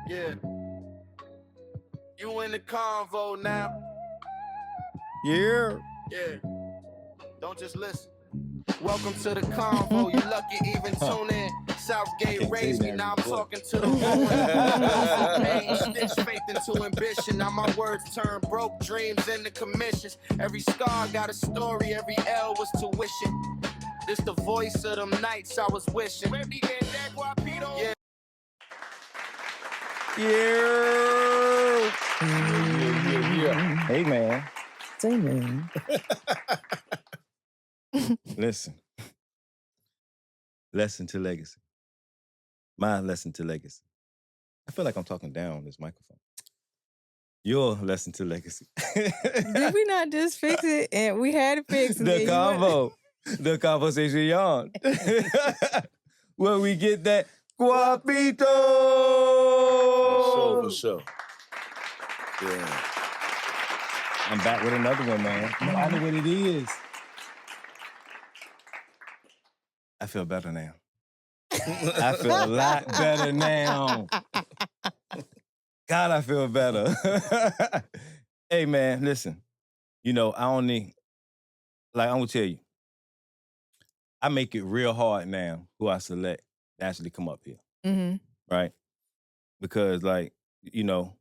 Yeah. You in the convo now. Yeah. Yeah. Don't just listen. Welcome to the convo. You lucky even tune in. Southgate raised me, now I'm talking to the ruin. Pain, stitch faith into ambition. Now my words turn broke dreams into commissions. Every scar got a story, every L was tuition. This the voice of them nights I was wishing. Yeah. Yeah. Hey, man. Say, man. Listen. Lesson to legacy. My lesson to legacy. I feel like I'm talking down on this microphone. Your lesson to legacy. Did we not just fix it? And we had it fixed. The convo. The conversation. Where we get that guapito. For sure. Yeah. I'm back with another one, man. No, I know what it is. I feel better now. I feel a lot better now. God, I feel better. Hey, man, listen. You know, I'm gonna tell you, I make it real hard now who I select to actually come up here. Mm-hmm. Right? Because, like, you know,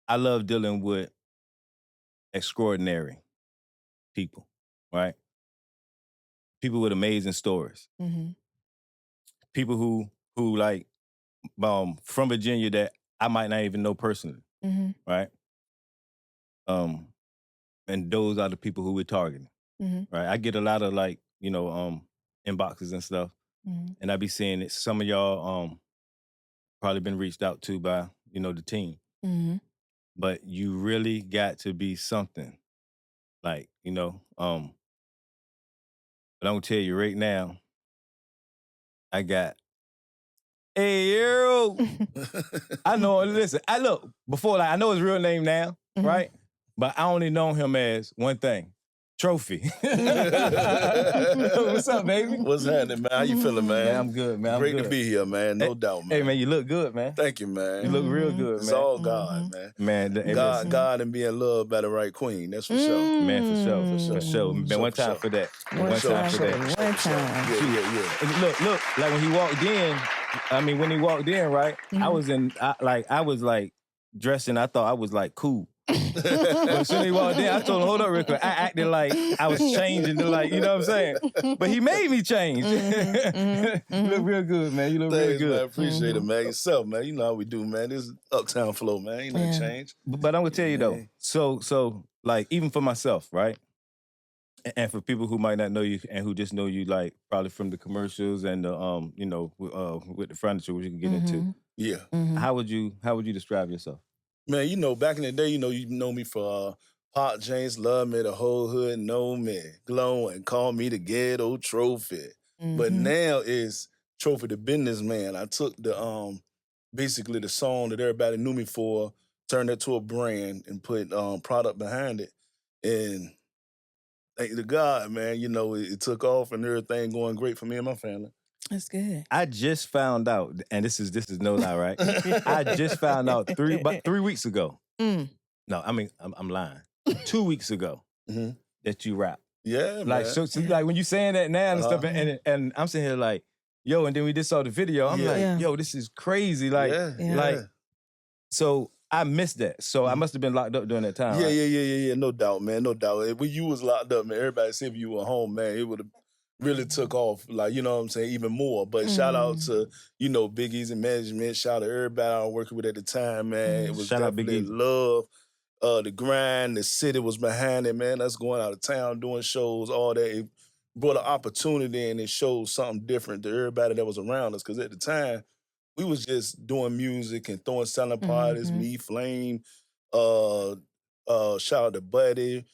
I love dealing with extraordinary people, right? People with amazing stories. Mm-hmm. People who like from Virginia that I might not even know personally, Mm-hmm. right? And those are the people who we're targeting, Mm-hmm. right? I get a lot of like, you know, inboxes and stuff, Mm-hmm. and I be seeing it. Some of y'all probably been reached out to by, you know, the team, Mm-hmm. but you really got to be something, like, you know. But I'm gonna tell you right now, I got. Hey, yo. I know, listen, I know his real name now, Mm-hmm. right? But I only know him as one thing, Trophy. What's up, baby? What's happening, man? How you feeling, man? Man, I'm good, man. Great to be here, man. No doubt, man. Hey, man, you look good, man. Thank you, man. You look real good, It's man. all God, man. Man, hey, listen. God and being loved by the right queen. That's for sure. Man, for sure. Man, one time for that. One time. Yeah. Look, like when he walked in, right? Mm-hmm. I was like dressing, I thought I was like cool. But as soon as he walked in, I told him, hold up real quick. I acted like I was changing to like, you know what I'm saying? But he made me change. You look real good, man. You look real good. Man. Appreciate it, man. Yourself, man. You know how we do, man. This is uptown flow, man. Ain't no change. But I'm gonna tell you though, so like even for myself, right? And for people who might not know you and who just know you like probably from the commercials and the you know, with the furniture, which you can get into. Yeah. Mm-hmm. How would you describe yourself? Man, you know, back in the day, you know me for Pop James, Love Me, the whole hood know me, glowing, call me the Ghetto Trophy. Mm-hmm. But now it's Trophy the Businessman. I took the basically the song that everybody knew me for, turned it to a brand and put product behind it. And thank to God, man, you know, it took off and everything going great for me and my family. That's good. I just found out, and this is no lie, right? I just found out about 3 weeks ago. Mm. No, I mean I'm lying. 2 weeks ago that you rap. Yeah, like man. so like when you saying that now and stuff, and I'm sitting here like, yo, and then we just saw the video. I'm like, yo, this is crazy. Like, like, so I missed that. So I must have been locked up during that time. Yeah. No doubt, man. No doubt. When you was locked up, man, everybody said if you were home, man, it would have really took off, like, you know what I'm saying, even more. But shout out to, you know, Big Easy Management. Shout out to everybody I was working with at the time, man. It was Shout out Big definitely Easy. love. The grind, the city was behind it, man. Us going out of town, doing shows, all that. It brought an opportunity and it showed something different to everybody that was around us. Because at the time, we was just doing music and throwing silent parties, me, Flame, shout out to Buddy,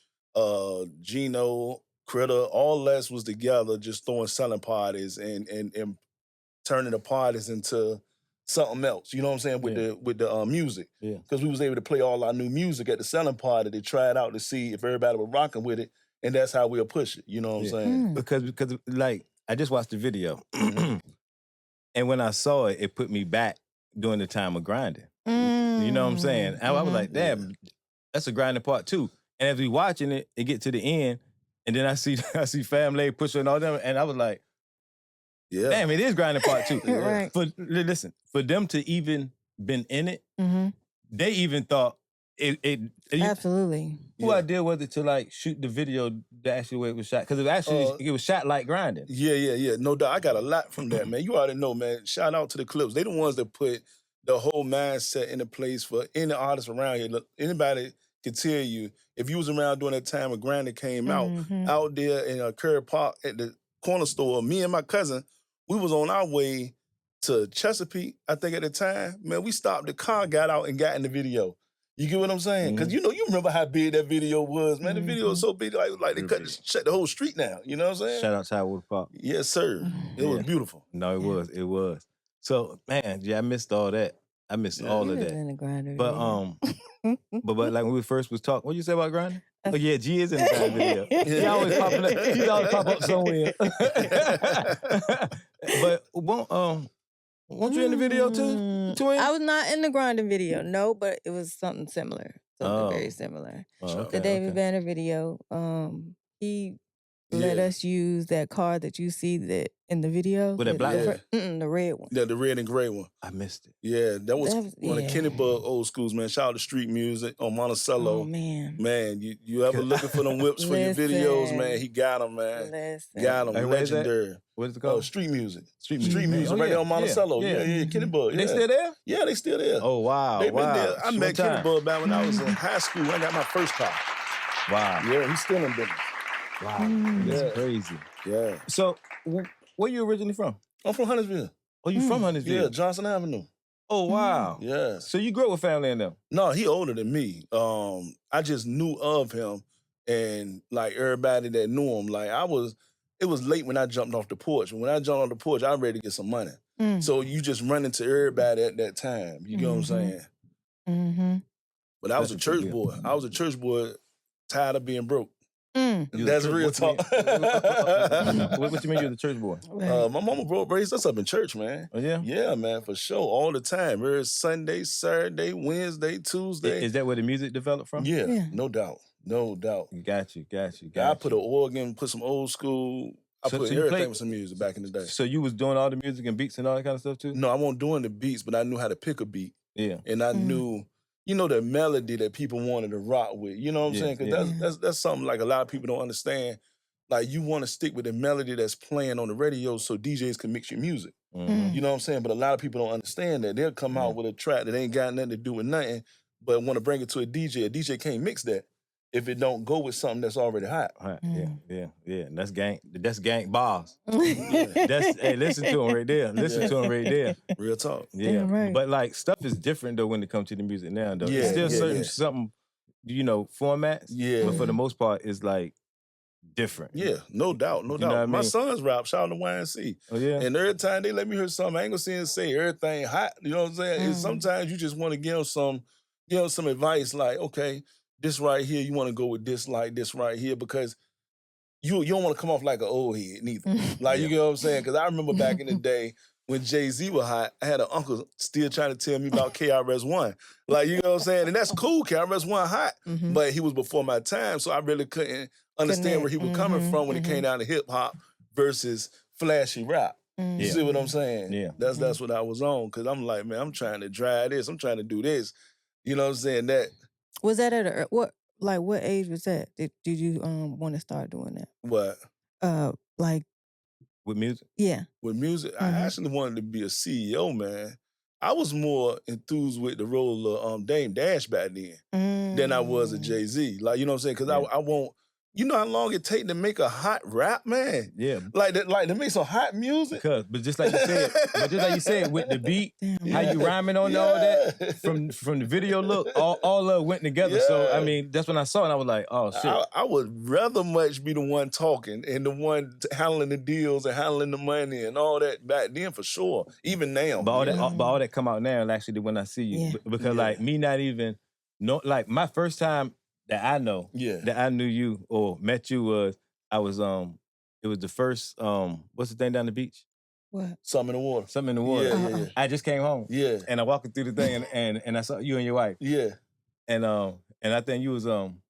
Gino, Critter, all that was together, just throwing silent parties and turning the parties into something else. You know what I'm saying? With the music. Yeah. Because we was able to play all our new music at the selling party to try it out to see if everybody was rocking with it, and that's how we'll push it. You know what I'm saying? Because like I just watched the video, and when I saw it, it put me back during the time of grinding. You know what I'm saying? I was like, damn, that's a grinding part too. And as we watching it get to the end, and then I see Family pushing all them, and I was like, damn, it is grinding part too. Right. Listen, for them to even been in it, they even thought it Absolutely. Who idea was it to like shoot the video the actual way it was shot? Because it was shot like grinding. Yeah. No doubt. I got a lot from that, man. You already know, man. Shout out to the Clips. They the ones that put the whole mindset into place for any artist around here. Look, anybody can tell you, if you was around during that time when grinding came out there in Curry Park at the corner store, me and my cousin, we was on our way to Chesapeake, I think at the time. Man, we stopped the car, got out, and got in the video. You get what I'm saying? Because you remember how big that video was, man. The video was so big, like they shut the whole street down. You know what I'm saying? Shout out to Howard Park. Yes, sir. It was beautiful. No, it was. So, man, I missed all that. I missed all of that. In the grinder, but like when we first was talking, what you say about grinding? Oh yeah, G is in the grind video. He always popping up. He always pop up somewhere. But weren't you in the video too? Twin? I was not in the grinding video, no, but it was something similar. Something very similar. The David Banner video, he let us use that car that you see that in the video. With that black one? The red one. Yeah, the red and gray one. I missed it. Yeah, that was one of Kenny Bug old schools, man. Shout out to Street Music on Monticello. Oh, man. Man, you ever looking for them whips for your videos, man, he got them, man. Got them, legendary. What is it called? Street Music. Street Music right there on Monticello. Yeah, Kenny Bug. They still there? Yeah, they still there. Oh, wow. They been there. I met Kenny Bug back when I was in high school. I got my first car. Wow. Yeah, he's still in business. Wow. That's crazy. Yeah. So, where you originally from? I'm from Huntersville. Oh, you from Huntersville? Yeah, Johnson Avenue. Oh, wow. Yeah. So you grew up with family in them? No, he older than me. I just knew of him and like everybody that knew him. Like it was late when I jumped off the porch. When I jumped off the porch, I was ready to get some money. So you just run into everybody at that time. You get what I'm saying? But I was a church boy. I was a church boy tired of being broke. That's real talk. What you mean you're the church boy? My mama raised us up in church, man. Oh, yeah? Yeah, man, for sure. All the time. Every Sunday, Saturday, Wednesday, Tuesday. Is that where the music developed from? Yeah. No doubt. No doubt. Got you. I put an organ, put some old school. I put everything with some music back in the day. So you was doing all the music and beats and all that kind of stuff too? No, I wasn't doing the beats, but I knew how to pick a beat. Yeah. And I knew, the melody that people wanted to rock with. You know what I'm saying? Because that's something like a lot of people don't understand. Like you want to stick with the melody that's playing on the radio so DJs can mix your music. You know what I'm saying? But a lot of people don't understand that. They'll come out with a track that ain't got nothing to do with nothing, but want to bring it to a DJ. A DJ can't mix that if it don't go with something that's already hot. Yeah. And that's gang bars. Hey, listen to him right there. To him right there. Real talk. Yeah. Right. But like stuff is different though when it comes to the music now though. It's still something, formats. Yeah. But for the most part, it's like different. Yeah, no doubt. My sons rap, shout out to YNC. Oh yeah. And every time they let me hear something, I ain't gonna see and say everything hot. You know what I'm saying? And sometimes you just want to give them some advice like, okay, this right here, you want to go with this like this right here because you don't want to come off like an old head neither. Like, you get what I'm saying? Because I remember back in the day when Jay-Z was hot, I had an uncle still trying to tell me about KRS-One. Like, you know what I'm saying? And that's cool, KRS-One hot, but he was before my time, so I really couldn't understand where he was coming from when it came down to hip-hop versus flashy rap. You see what I'm saying? Yeah. That's what I was on, because I'm like, man, I'm trying to drive this. I'm trying to do this. You know what I'm saying? That was that at what age was that? Did you want to start doing that? What? Like with music? Yeah. With music, I actually wanted to be a CEO, man. I was more enthused with the role of Dame Dash back then than I was a Jay-Z. Like, you know what I'm saying? Because I won't. You know how long it take to make a hot rap, man? Yeah. Like to make some hot music? But just like you said, with the beat, how you rhyming on all that, from the video look, all of it went together. So, I mean, that's when I saw it, and I was like, oh, shit. I would rather much be the one talking and the one handling the deals and handling the money and all that back then for sure, even now. But all that come out now, and actually, when I see you. Yeah. Because, like, me not even, like, my first time that I know, that I knew you or met you was, it was the first, what's the thing down the beach? What? Something in the water. Something in the water. Yeah. I just came home. Yeah. And I walking through the thing and I saw you and your wife. Yeah. And I think you was on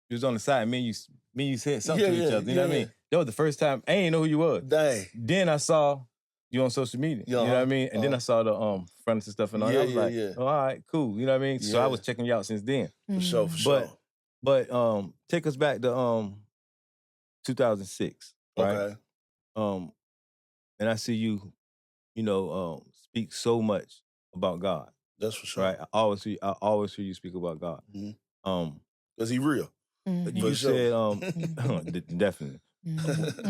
the side. Me and you said something to each other. You know what I mean? That was the first time. I ain't know who you was. Dang. Then I saw you on social media. You know what I mean? And then I saw the fronts and stuff and all that. I was like, oh, all right, cool. You know what I mean? Yeah. So I was checking you out since then. For sure. But take us back to 2006, right? Okay. And I see you, speak so much about God. That's for sure. Right? I always hear you speak about God. Mm-hmm. Because he real. Mm-hmm. You said, definitely.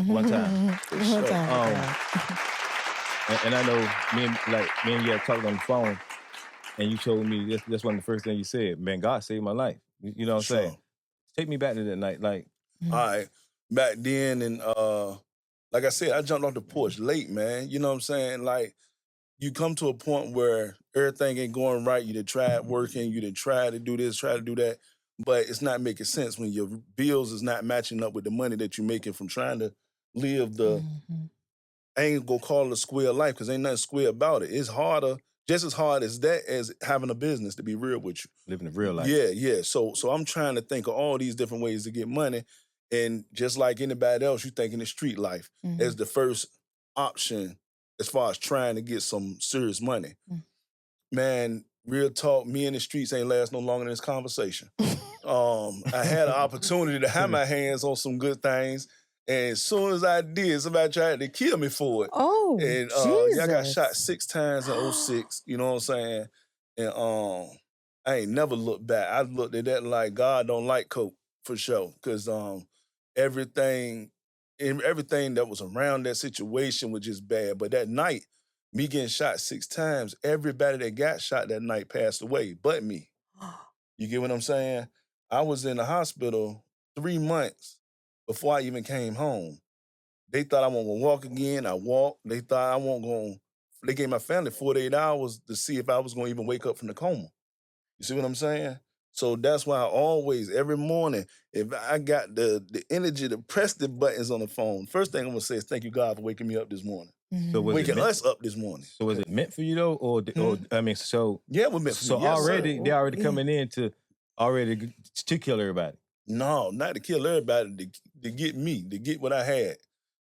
One time. One time. And I know me and you had talked on the phone, and you told me that's one of the first things you said. Man, God saved my life. You know what I'm saying? Take me back to that night. Like, all right. Back then, and like I said, I jumped off the porch late, man. You know what I'm saying? Like, you come to a point where everything ain't going right. You done tried working, you done tried to do this, try to do that, but it's not making sense when your bills is not matching up with the money that you're making from trying to live the, I ain't gonna call it a square life because ain't nothing square about it. It's harder, just as hard as that as having a business, to be real with you. Living a real life. Yeah. So I'm trying to think of all these different ways to get money. And just like anybody else, you thinking the street life as the first option as far as trying to get some serious money. Man, real talk, me in the streets ain't last no longer than this conversation. I had an opportunity to have my hands on some good things. And as soon as I did, somebody tried to kill me for it. Oh, and Jesus. I got shot 6 times in 06, you know what I'm saying? And I ain't never looked back. I looked at that like God don't like coke, for sure. Because everything that was around that situation was just bad. But that night, me getting shot 6 times, everybody that got shot that night passed away, but me. You get what I'm saying? I was in the hospital 3 months before I even came home. They thought I wasn't gonna walk again. I walked. They thought I wasn't gonna. They gave my family 48 hours to see if I was gonna even wake up from the coma. You see what I'm saying? So that's why I always, every morning, if I got the energy to press the buttons on the phone, first thing I'm gonna say is thank you, God, for waking me up this morning. So was waking us up this morning. So was it meant for you though, or I mean, so yeah, it was meant for so me. Yes, already sir. they already coming in to kill everybody. No, not to kill everybody, to get me, to get what I had.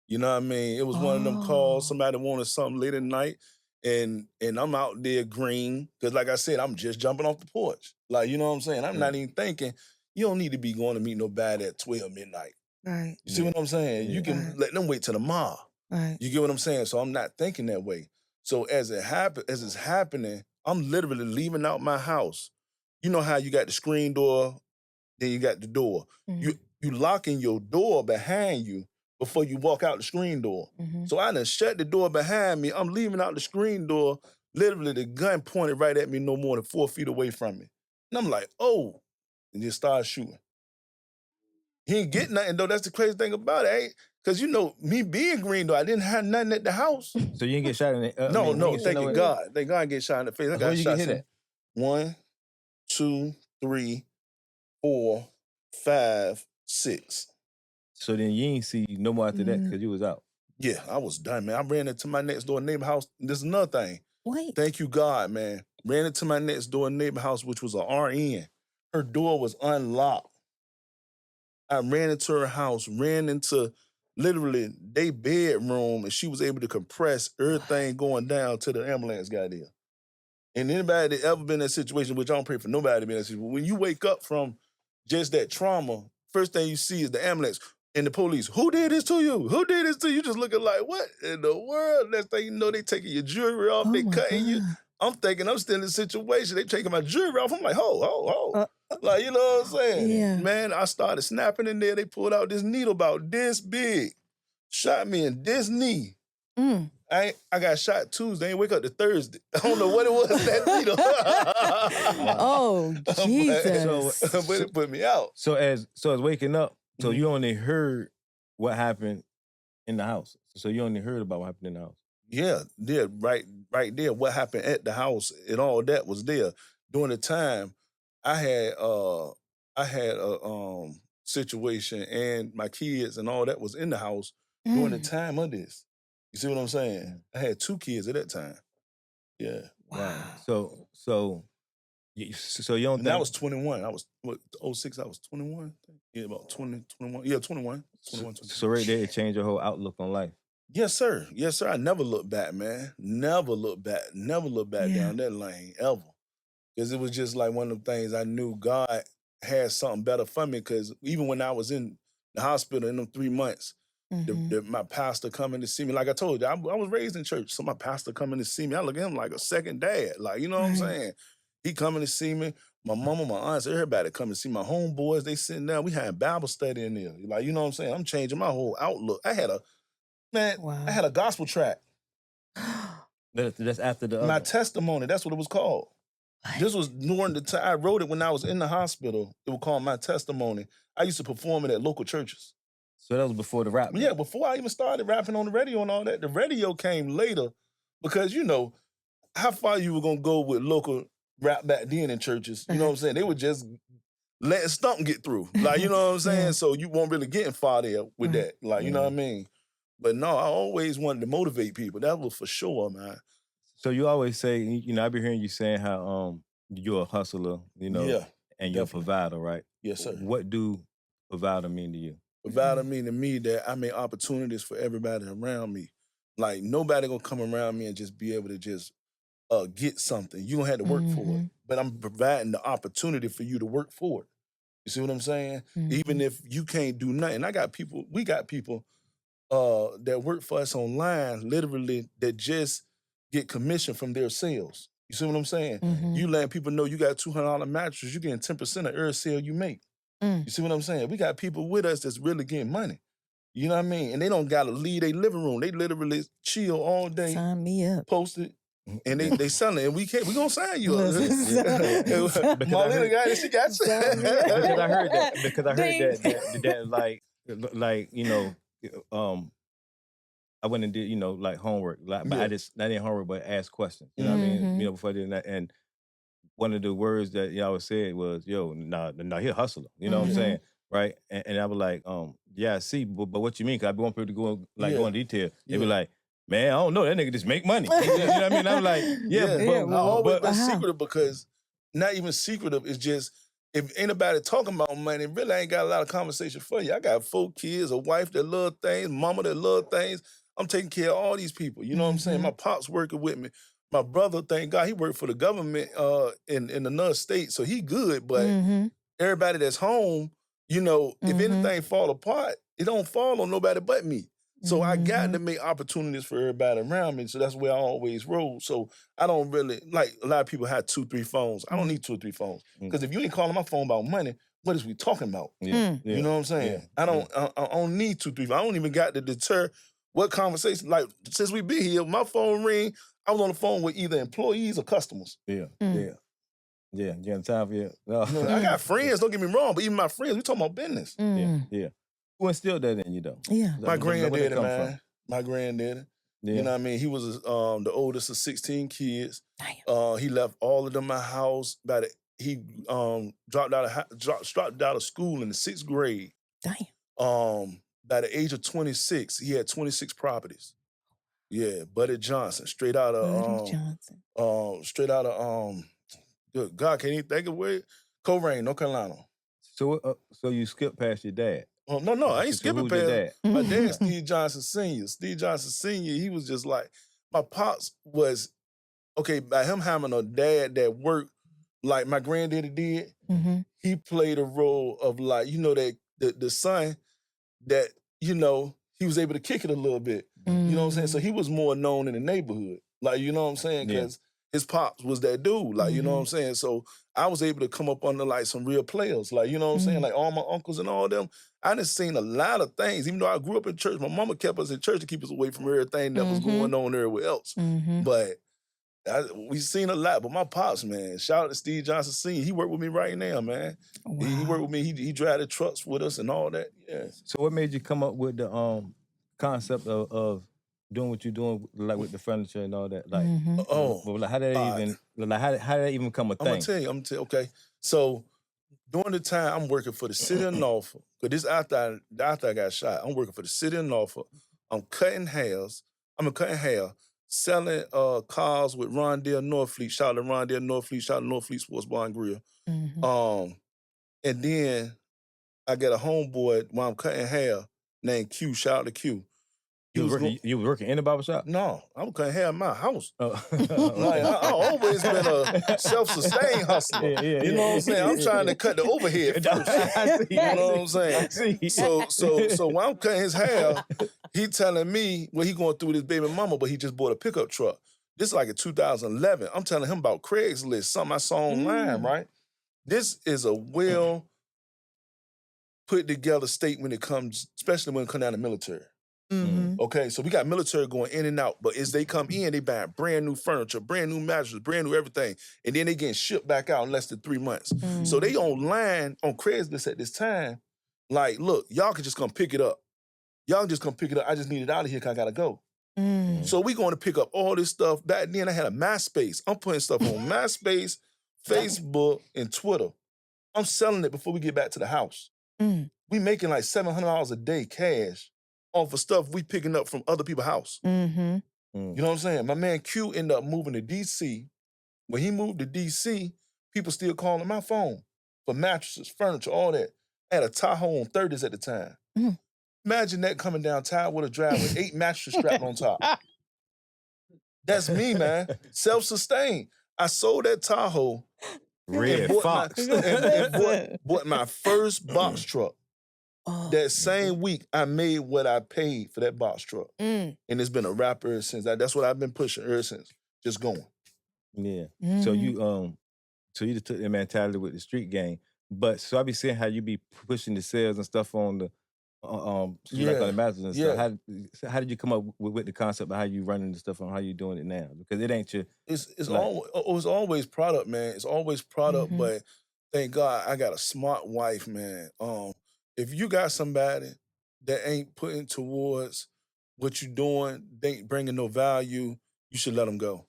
You know what I mean? It was one of them calls, somebody wanted something late at night, and I'm out there green, because like I said, I'm just jumping off the porch. Like, you know what I'm saying? I'm not even thinking, you don't need to be going to meet nobody at 12 midnight. Right. You see what I'm saying? Yeah. You can let them wait till tomorrow. Right. You get what I'm saying? So I'm not thinking that way. So as it's happening, I'm literally leaving out my house. You know how you got the screen door, then you got the door. You locking your door behind you before you walk out the screen door. So I done shut the door behind me. I'm leaving out the screen door, literally the gun pointed right at me no more than 4 feet away from me. And I'm like, oh, and just started shooting. He ain't get nothing though. That's the crazy thing about it. Because, you know, me being green though, I didn't have nothing at the house. So you didn't get shot in the No, thank God. Thank God I get shot in the face. I got Where you shot get hit at? 1, 2, 3, 4, 5, 6. So then you ain't see no more after that because you was out. Yeah, I was done, man. I ran into my next door neighbor house. This is another thing. Wait. Thank you, God, man. Ran into my next door neighbor house, which was a RN. Her door was unlocked. I ran into her house, ran into literally their bedroom, and she was able to compress everything going down till the ambulance got there. And anybody that ever been in that situation, which I don't pray for nobody to be in that situation, when you wake up from just that trauma, first thing you see is the ambulance and the police. Who did this to you? Who did this to you? You just looking like, what in the world? Next thing you know, they taking your jewelry off, they cutting you. I'm thinking I'm still in the situation. They taking my jewelry off. I'm like, ho. Like, you know what I'm saying? Yeah. Man, I started snapping in there. They pulled out this needle about this big. Shot me in this knee. I got shot Tuesday. I ain't wake up to Thursday. I don't know what it was, that needle. Oh, Jesus. But it put me out. So as waking up, so you only heard what happened in the house. So you only heard about what happened in the house. Yeah, right there. What happened at the house and all that was there. During the time, I had a situation, and my kids and all that was in the house during the time of this. You see what I'm saying? I had 2 kids at that time. Yeah. Wow. So you don't And think... I was 21. I was, 06, I was 21? Yeah, about 20, 21. Yeah, 21. 21, 22. So right there, it changed your whole outlook on life. Yes, sir. Yes, sir. I never looked back, man. Never looked back. Never looked back down that lane, ever. Because it was just like one of the things I knew God had something better for me. Because even when I was in the hospital in them 3 months, my pastor coming to see me, like I told you, I was raised in church. So my pastor coming to see me, I look at him like a second dad. Like, you know what I'm saying? He coming to see me. My mama, my aunts, everybody coming to see my homeboys. They sitting down. We had Bible study in there. Like, you know what I'm saying? I'm changing my whole outlook. I had a gospel track. That's after the My other. testimony, that's what it was called. What? This was during the time, I wrote it when I was in the hospital. It was called My Testimony. I used to perform it at local churches. So that was before the rap? Yeah, before I even started rapping on the radio and all that. The radio came later because, you know, how far you were going to go with local rap back then in churches, you know what I'm saying? They would just let stump get through. Like, you know what I'm saying? So you won't really getting far there with that. Like, you know what I mean? But no, I always wanted to motivate people. That was for sure, man. So you always say, you know, I be hearing you saying how you're a hustler, you know, and you're a provider, right? Yes, sir. What do provider mean to you? Provider mean to me that I make opportunities for everybody around me. Like, nobody gonna come around me and just be able to just get something. You gonna have to work for it. But I'm providing the opportunity for you to work for it. You see what I'm saying? Even if you can't do nothing. We got people that work for us online, literally, that just get commission from their sales. You see what I'm saying? You letting people know you got $200 mattress, you getting 10% of every sale you make. You see what I'm saying? We got people with us that's really getting money. You know what I mean? And they don't gotta leave their living room. They literally chill all day. Sign me up. Post it. And they selling it. And we gonna sign you up. Marlena got it, she got you. Because I heard that like, you know, I went and did, you know, like homework. But I didn't homework, but asked questions. You know what I mean? You know, before I did that. And one of the words that y'all said was, yo, nah, he a hustler. You know what I'm saying? Right? And I was like, yeah, I see, but what you mean? Because I want people to go in detail. They be like, man, I don't know, that nigga just make money. You know what I mean? I'm like, I always been secretive because not even secretive, it's just, if anybody talking about money, really ain't got a lot of conversation for you. I got 4 kids, a wife that love things, mama that love things. I'm taking care of all these people. You know what I'm saying? My pop's working with me. My brother, thank God, he worked for the government in another state, so he good. But everybody that's home, you know, if anything fall apart, it don't fall on nobody but me. So I got to make opportunities for everybody around me. So that's where I always roll. So I don't really, like a lot of people have 2, 3 phones. I don't need 2 or 3 phones. Because if you ain't calling my phone about money, what is we talking about? You know what I'm saying? I don't need 2, 3 phones. I don't even got to deter what conversation. Like, since we be here, my phone ring, I was on the phone with either employees or customers. Yeah. You got time for it? No. You know, I got friends, don't get me wrong, but even my friends, we talking about business. Who instilled that in you, though? My granddaddy, man. My granddaddy. You know what I mean? He was the oldest of 16 kids. He left all of them my house. He dropped out of school in the 6th grade. By the age of 26, he had 26 properties. Yeah, Buddy Johnson, straight out of good God, can't even think of it. Coleraine, North Carolina. So you skipped past your dad? No, I ain't skipping past. Dad? My dad, Steve Johnson Sr. Steve Johnson Sr., he was just like, my pops was, okay, by him having a dad that worked like my granddaddy did, he played a role of like, you know, that the son that, you know, he was able to kick it a little bit. You know what I'm saying? So he was more known in the neighborhood. Like, you know what I'm saying? Because his pops was that dude. Like, you know what I'm saying? So I was able to come up under like some real players. Like, you know what I'm saying? Like all my uncles and all them. I done seen a lot of things. Even though I grew up in church, my mama kept us in church to keep us away from everything that was going on everywhere else. But we seen a lot. But my pops, man, shout out to Steve Johnson Sr. He worked with me right now, man. Wow. He worked with me. He drive the trucks with us and all that. Yeah. So what made you come up with the concept of doing what you're doing, like with the furniture and all that? Like, how did that even become a thing? I'm gonna tell you. Okay, so during the time I'm working for the city of Norfolk, because this after I got shot, I'm working for the city of Norfolk. I'm cutting hairs. cutting hair, selling cars with Rondell Northfleet. Shout out to Rondell Northfleet. Shout out to Northfleet Sports Bar and Grill. Mm-hmm. And then I got a homeboy while I'm cutting hair named Q. Shout out to Q. You was working in the barbershop? No, I was cutting hair in my house. Oh. Like, I always been a self-sustained hustler. You know what I'm saying? I'm trying to cut the overhead first. You know what I'm saying? So while I'm cutting his hair, he telling me, well, he going through with his baby mama, but he just bought a pickup truck. This is like in 2011. I'm telling him about Craigslist, something I saw online, right? This is a well put together state when it comes, especially when it comes down to military. Mm-hmm. Okay, so we got military going in and out, but as they come in, they buying brand new furniture, brand new mattresses, brand new everything, and then they getting shipped back out in less than 3 months. So they online on Craigslist at this time, like, look, y'all can just come pick it up. Y'all can just come pick it up. I just need it out of here because I gotta go. So we going to pick up all this stuff. Back then I had a MySpace. I'm putting stuff on MySpace, Facebook, and Twitter. I'm selling it before we get back to the house. We making like $700 a day cash off of stuff we picking up from other people's house. Mm-hmm. You know what I'm saying? My man Q ended up moving to D.C. When he moved to D.C., people still calling my phone for mattresses, furniture, all that. I had a Tahoe on 30s at the time. Imagine that coming down Tidewater Drive with 8 mattresses strapped on top. That's me, man. Self-sustained. I sold that Tahoe. Red Fox. Bought my first box truck. That same week, I made what I paid for that box truck. And it's been a wrap ever since. That's what I've been pushing ever since. Just going. Yeah. So you just took the mentality with the street game. But so I be seeing how you be pushing the sales and stuff on the like on the masters and stuff. How did you come up with the concept of how you running the stuff and how you doing it now? Because it ain't your it's always product, man. It's always product, but thank God I got a smart wife, man. If you got somebody that ain't putting towards what you doing, they ain't bringing no value, you should let them go.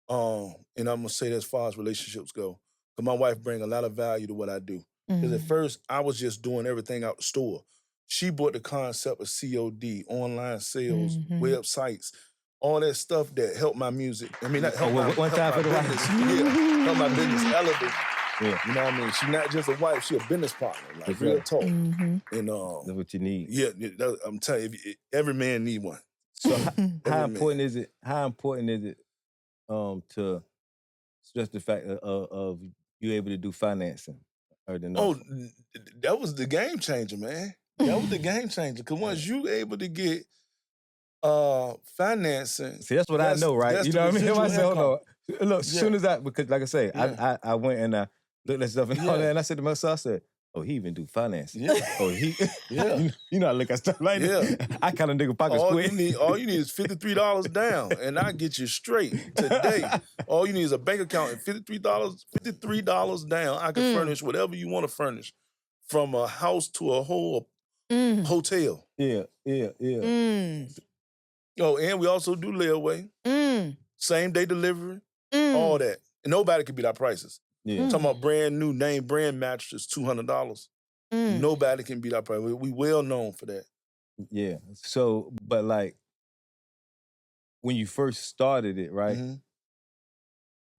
And I'm gonna say that as far as relationships go. Because my wife bring a lot of value to what I do. Because at first, I was just doing everything out the store. She brought the concept of COD, online sales, websites, all that stuff that helped my music. I mean, that helped my business. Help my business elevate. Yeah. You know what I mean? She's not just a wife, she's a business partner, like real talk. And that's what you need. Yeah, I'm telling you, every man need one. So how important is it? How important is it to stress the fact of you able to do financing? That was the game changer, man. That was the game changer. Because once you able to get financing, see, that's what I know, right? You know what I mean? I said, hold on. Look, as soon as because like I say, I went and I looked at stuff and all that, and I said to myself, I said, oh, he even do financing. Oh, he, you know, I look at stuff like that. I kind of nigga pockets quick. All you need is $53 down, and I get you straight today. All you need is a bank account and $53 down. I can furnish whatever you want to furnish, from a house to a whole hotel. Yeah. Oh, and we also do layaway, same day delivery, all that. And nobody can beat our prices. Yeah. I'm talking about brand new name brand mattresses, $200. Nobody can beat our price. We well known for that. Yeah. So, but like, when you first started it, right?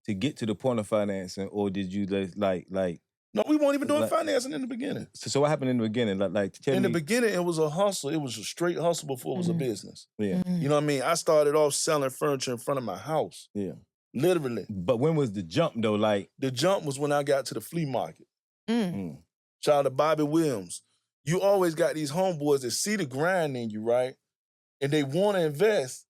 To get to the point of financing, or did you like? No, we weren't even doing financing in the beginning. So what happened in the beginning? In the beginning, it was a hustle. It was a straight hustle before it was a business. Yeah. You know what I mean? I started off selling furniture in front of my house. Yeah. Literally. But when was the jump though? Like, the jump was when I got to the flea market. Shout out to Bobby Williams. You always got these homeboys that see the grind in you, right? And they want to invest.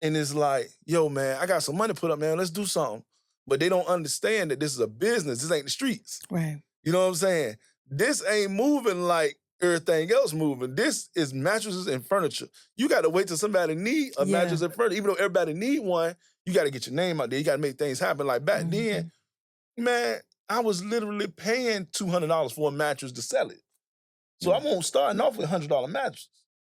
And it's like, yo, man, I got some money put up, man. Let's do something. But they don't understand that this is a business. This ain't the streets. Right. You know what I'm saying? This ain't moving like everything else moving. This is mattresses and furniture. You got to wait till somebody need a mattress and furniture. Even though everybody need one, you got to get your name out there. You got to make things happen. Like back then, man, I was literally paying $200 for a mattress to sell it. So I won't starting off with $100 mattresses.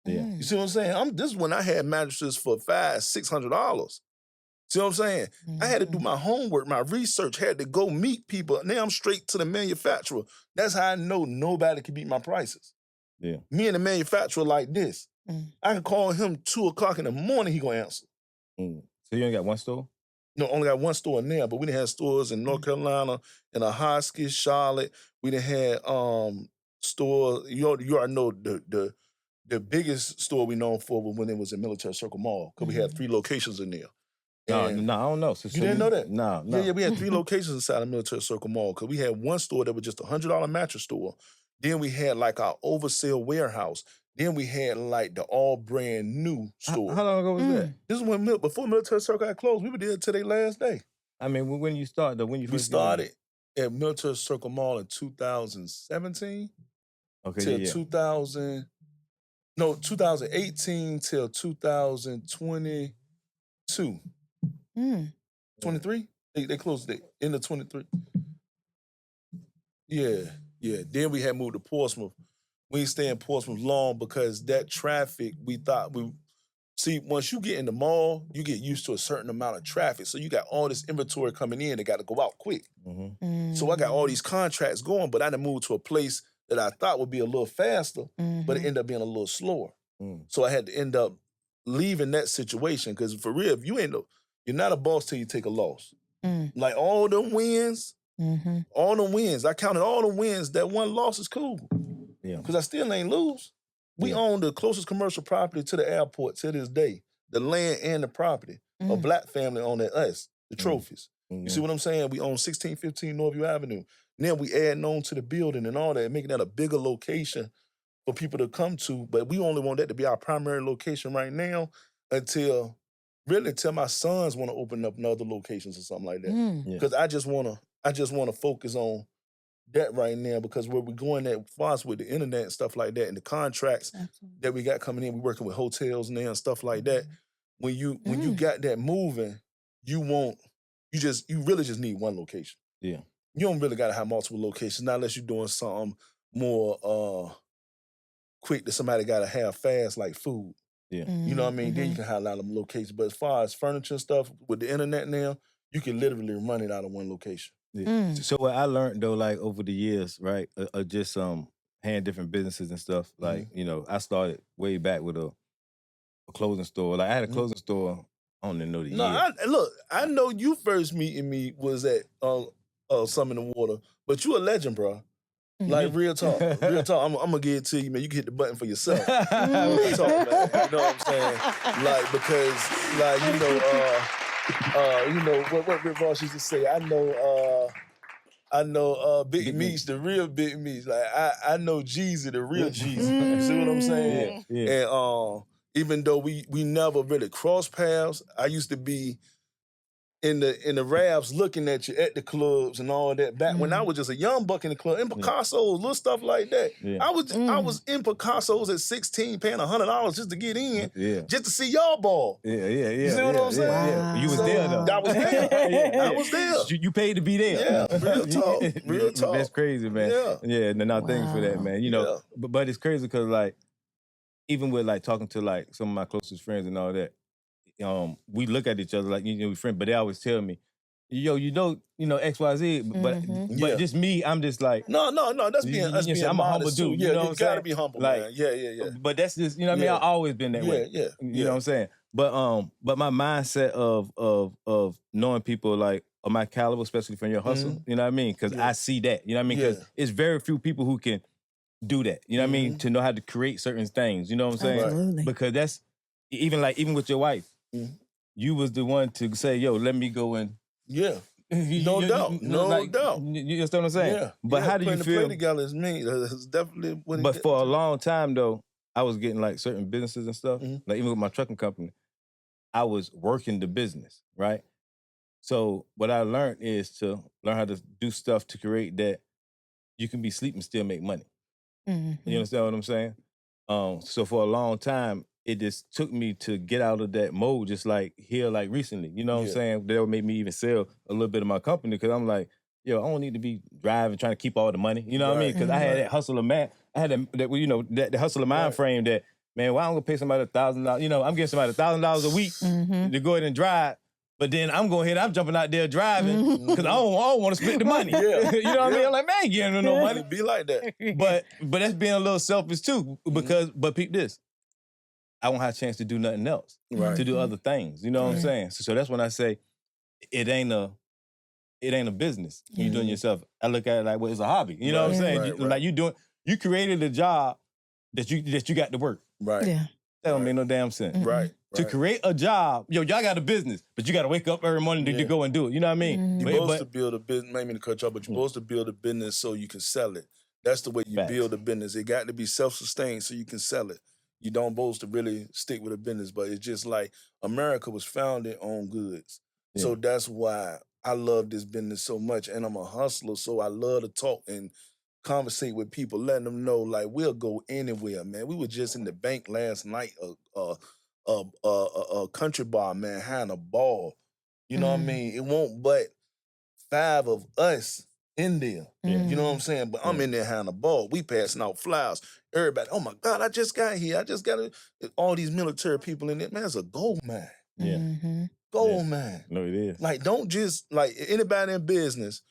Yeah. You see what I'm saying? This is when I had mattresses for $500, $600. See what I'm saying? I had to do my homework, my research, had to go meet people. Now I'm straight to the manufacturer. That's how I know nobody can beat my prices. Yeah. Me and the manufacturer like this. I can call him 2 o'clock in the morning, he gonna answer. So you only got one store? No, only got one store in there, but we done had stores in North Carolina, in Ahoskie, Charlotte. We done had stores. You already know the biggest store we known for was when it was in Military Circle Mall, because we had 3 locations in there. No, I don't know. You didn't know that? No. Yeah, we had 3 locations inside of Military Circle Mall, because we had one store that was just a $100 mattress store. Then we had like our oversale warehouse. Then we had like the all brand new store. How long ago was that? This is when before Military Circle had closed. We were there till their last day. I mean, when you started, though, We started at Military Circle Mall in 2017. Okay, till yeah. 2018 till 2022. 23? They closed it end of 23. Yeah. Then we had moved to Portsmouth. We didn't stay in Portsmouth long because that traffic, we thought see, once you get in the mall, you get used to a certain amount of traffic. So you got all this inventory coming in that got to go out quick. So I got all these contracts going, but I done moved to a place that I thought would be a little faster, but it ended up being a little slower. So I had to end up leaving that situation, because for real, if you're not a boss till you take a loss. Like all them wins, I counted all the wins. That one loss is cool. Yeah. Because I still ain't lose. We own the closest commercial property to the airport to this day. The land and the property. A black family owned it, us, the trophies. You see what I'm saying? We own 1615 Northview Avenue. And then we adding on to the building and all that, making that a bigger location for people to come to. But we only want that to be our primary location right now until my sons want to open up in other locations or something like that. Because I just want to focus on that right now, because where we're going at fast with the internet and stuff like that, and the contracts that we got coming in, we're working with hotels now and stuff like that. When you got that moving, you really just need one location. Yeah. You don't really got to have multiple locations, not unless you're doing something more quick that somebody got to have fast, like food. Yeah. You know what I mean? Then you can have a lot of locations. But as far as furniture and stuff, with the internet now, you can literally run it out of one location. Yeah. So what I learned though, like over the years, right, just hand different businesses and stuff. Like, I started way back with a clothing store. Like I had a clothing store. I don't even know the year. I know you first meeting me was at Some in the Water, but you a legend, bro. Like real talk. I'm gonna give it to you, man. You can hit the button for yourself. Real talk, man. You know what I'm saying? Like, because, like, what Rick Ross used to say, I know Big Meats, the real Big Meats. Like I know Jeezy, the real Jeezy. You see what I'm saying? Yeah. And even though we never really crossed paths, I used to be in the Ravs looking at you at the clubs and all that. Back when I was just a young buck in the club, in Picasso's, little stuff like that. Yeah. I was in Picasso's at 16, paying $100 just to get in, just to see y'all ball. Yeah. You see what I'm saying? Wow. You was there though. I was there. I was there. You paid to be there. Yeah, real talk. Real talk. That's crazy, man. Yeah. No, thanks for that, man. But it's crazy because, like, even with like talking to like some of my closest friends and all that, we look at each other like, we friends, but they always tell me, XYZ, but just me, I'm just like, no, that's being I'm a humble dude. Yeah, you know what I'm saying? Gotta be humble, like, man. Yeah. But that's just, I've always been that way. Yeah. You know what I'm saying? But my mindset of knowing people like of my caliber, especially from your hustle, you know what I mean? Because I see that, you know what I mean? Because it's very few people who can do that, you know what I mean? To know how to create certain things, you know what I'm saying? Absolutely. Because that's, even with your wife, you was the one to say, yo, let me go and... Yeah. No doubt. You understand what I'm saying? Yeah. But how do you feel? Play together is me. That's definitely what But for a long time, though, I was getting like certain businesses and stuff. Like even with my trucking company, I was working the business, right? So what I learned is to learn how to do stuff to create that you can be asleep and still make money. You understand what I'm saying? So for a long time, it just took me to get out of that mode, just like here, like recently. You know what I'm saying? That would make me even sell a little bit of my company because I'm like, yo, I don't need to be driving, trying to keep all the money. You know what I mean? Because I had that hustle of man. I had that hustle of mind frame that, man, why I'm gonna pay somebody $1,000? I'm getting somebody $1,000 a week to go ahead and drive. But then I'm jumping out there driving because I don't want to spend the money. You know what I mean? I'm like, man, I ain't getting no money. Be like that. But that's being a little selfish too, because but peep this. I won't have a chance to do nothing else, Right. to do other things. You know what I'm saying? So that's when I say it ain't a business. You're doing yourself. I look at it like, well, it's a hobby. You know what I'm saying? Like you created a job that you got to work. Right. Yeah. That don't make no damn sense. Right. To create a job, y'all got a business, but you got to wake up every morning to go and do it. You know what I mean? You're supposed to build a business, maybe to cut you off, but you're supposed to build a business so you can sell it. That's the way you build a business. It got to be self-sustained so you can sell it. You don't supposed to really stick with a business, but it's just like America was founded on goods. Yeah. So that's why I love this business so much, and I'm a hustler, so I love to talk and conversate with people, letting them know, like, we'll go anywhere, man. We were just in the bank last night, a country bar, man, having a ball. You know what I mean? It won't but 5 of us in there. You know what I'm saying? But I'm in there having a ball. We passing out flowers. Everybody, oh my God, I just got here. I just got all these military people in there. Man, it's a gold mine. Yeah. Gold mine. No, it is. Like, don't just, like, anybody in business,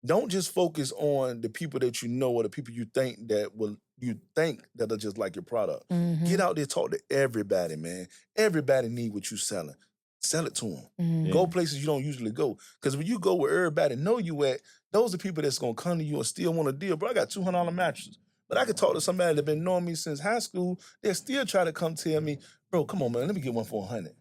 don't just focus on the people that you know or the people you think that are just like your product. Get out there, talk to everybody, man. Everybody need what you selling. Sell it to them. Go places you don't usually go. Because when you go where everybody know you at, those are people that's going to come to you and still want a deal. Bro, I got $200 mattresses. But I could talk to somebody that been knowing me since high school. They'll still try to come tell me, bro, come on, man, let me get one for $100.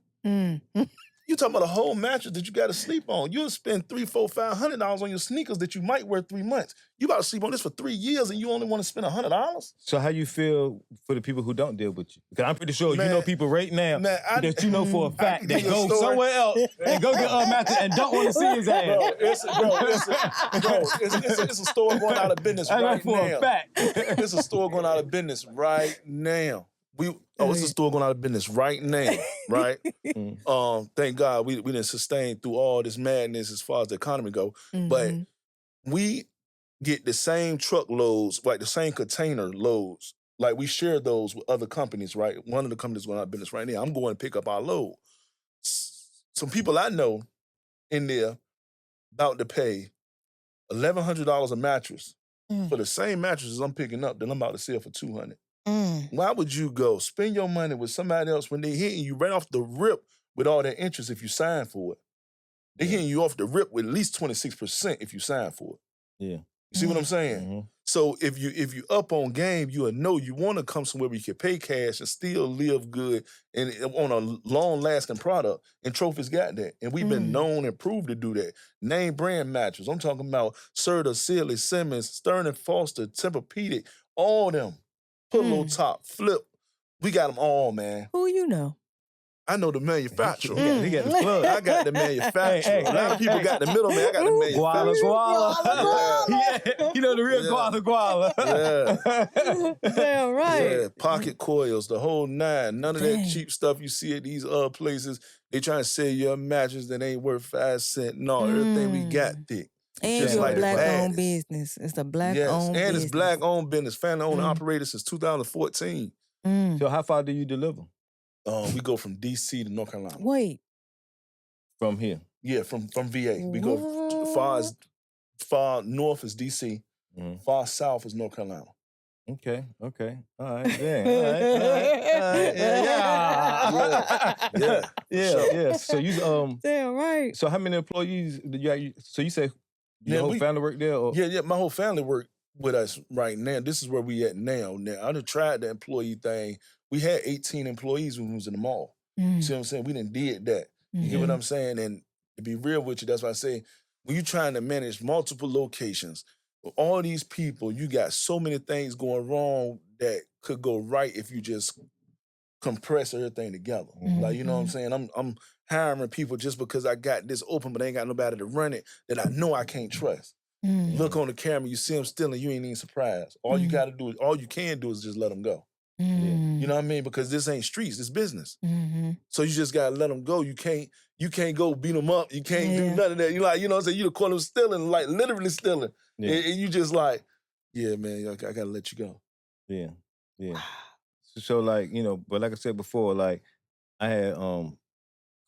You talking about a whole mattress that you got to sleep on. You'll spend $300, $400, $500 on your sneakers that you might wear 3 months. You about to sleep on this for 3 years and you only want to spend $100? So how you feel for the people who don't deal with you? Because I'm pretty sure you know people right now that you know for a fact that go somewhere else and go get a mattress and don't want to see his ass. It's a store going out of business right now. For a fact. It's a store going out of business right now. It's a store going out of business right now, right? Thank God we didn't sustain through all this madness as far as the economy go. But we get the same truckloads, like the same container loads. Like, we share those with other companies, right? One of the companies going out of business right now. I'm going to pick up our load. Some people I know in there about to pay $1,100 a mattress for the same mattresses I'm picking up that I'm about to sell for $200. Why would you go spend your money with somebody else when they hitting you right off the rip with all that interest if you sign for it? They hitting you off the rip with at least 26% if you sign for it. Yeah. You see what I'm saying? So if you up on game, you'll know you want to come somewhere where you can pay cash and still live good and on a long-lasting product. And Trophy's got that. And we've been known and proved to do that. Name brand mattress. I'm talking about Serta, Sealy, Simmons, Stearns & Foster, Tempur-Pedic, all them. Pillow top, flip. We got them all, man. Who you know? I know the manufacturer. He got the plug. I got the manufacturer. A lot of people got the middleman. I got the manufacturer. Guala. You know the real Guala. Yeah. Damn right. Yeah, pocket coils, the whole 9. None of that cheap stuff you see at these other places. They trying to sell you a mattress that ain't worth 5 cents. No, everything we got thick. And Just you're like a black-owned business. It's a black-owned business. And it's black-owned business. Family-owned operated since 2014. So how far do you deliver? We go from D.C. to North Carolina. Wait. From here? Yeah, from VA. We go far north is D.C., far south is North Carolina. Okay. All right, yeah. So you damn right. So how many employees did you have? So you say your whole family work there? Or? Yeah, my whole family work with us right now. This is where we at now. Now, I done tried the employee thing. We had 18 employees when we was in the mall. You see what I'm saying? We done did that. You get what I'm saying? And to be real with you, that's why I say, when you're trying to manage multiple locations, with all these people, you got so many things going wrong that could go right if you just compress everything together. Like, you know what I'm saying? I'm hiring people just because I got this open, but I ain't got nobody to run it that I know I can't trust. Look on the camera, you see them stealing, you ain't even surprised. All you can do is just let them go. You know what I mean? Because this ain't streets, it's business. So you just gotta let them go. You can't go beat them up. You can't do none of that. You like, you know what I'm saying? You the call them stealing, like literally stealing. And you just like, yeah, man, I gotta let you go. Yeah. So like, you know, but like I said before, like I had called